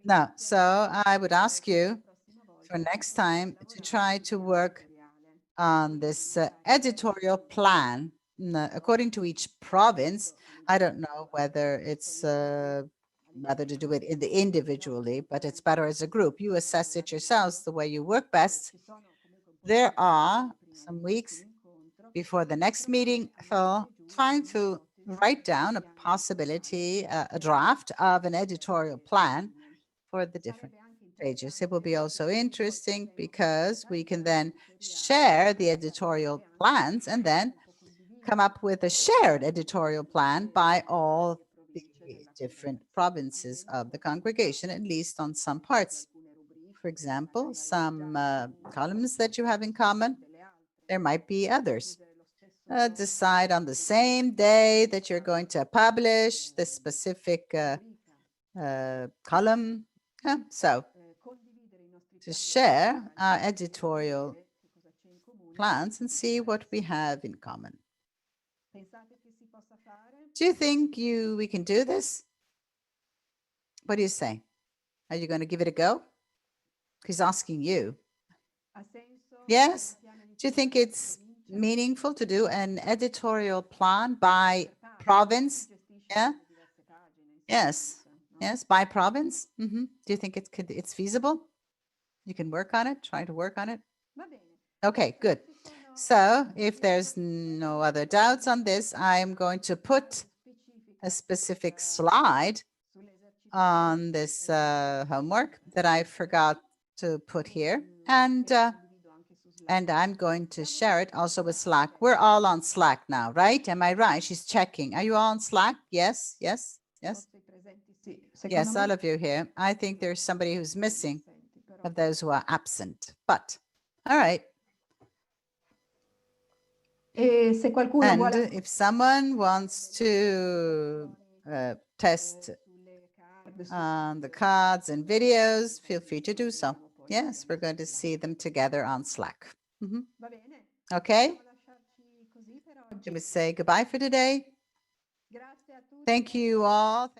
No, so I would ask you for next time to try to work on this editorial plan according to each province. I don't know whether it's rather to do it individually, but it's better as a group. You assess it yourselves the way you work best. There are some weeks before the next meeting, so trying to write down a possibility, a draft of an editorial plan for the different pages. It will be also interesting because we can then share the editorial plans and then come up with a shared editorial plan by all the different provinces of the congregation, at least on some parts. For example, some columns that you have in common, there might be others. Decide on the same day that you're going to publish the specific column. So to share our editorial plans and see what we have in common. Do you think we can do this? What do you say? Are you going to give it a go? He's asking you. Yes? Do you think it's meaningful to do an editorial plan by province? Yeah? Yes. Yes, by province? Do you think it's feasible? You can work on it, try to work on it? Okay, good. So if there's no other doubts on this, I'm going to put a specific slide on this homework that I forgot to put here. And I'm going to share it also with Slack. We're all on Slack now, right? Am I right? She's checking. Are you all on Slack? Yes, yes, yes. Yes, all of you here. I think there's somebody who's missing of those who are absent, but all right. And if someone wants to test on the cards and videos, feel free to do so. Yes, we're going to see them together on Slack. Okay. Should we say goodbye for today? Thank you all.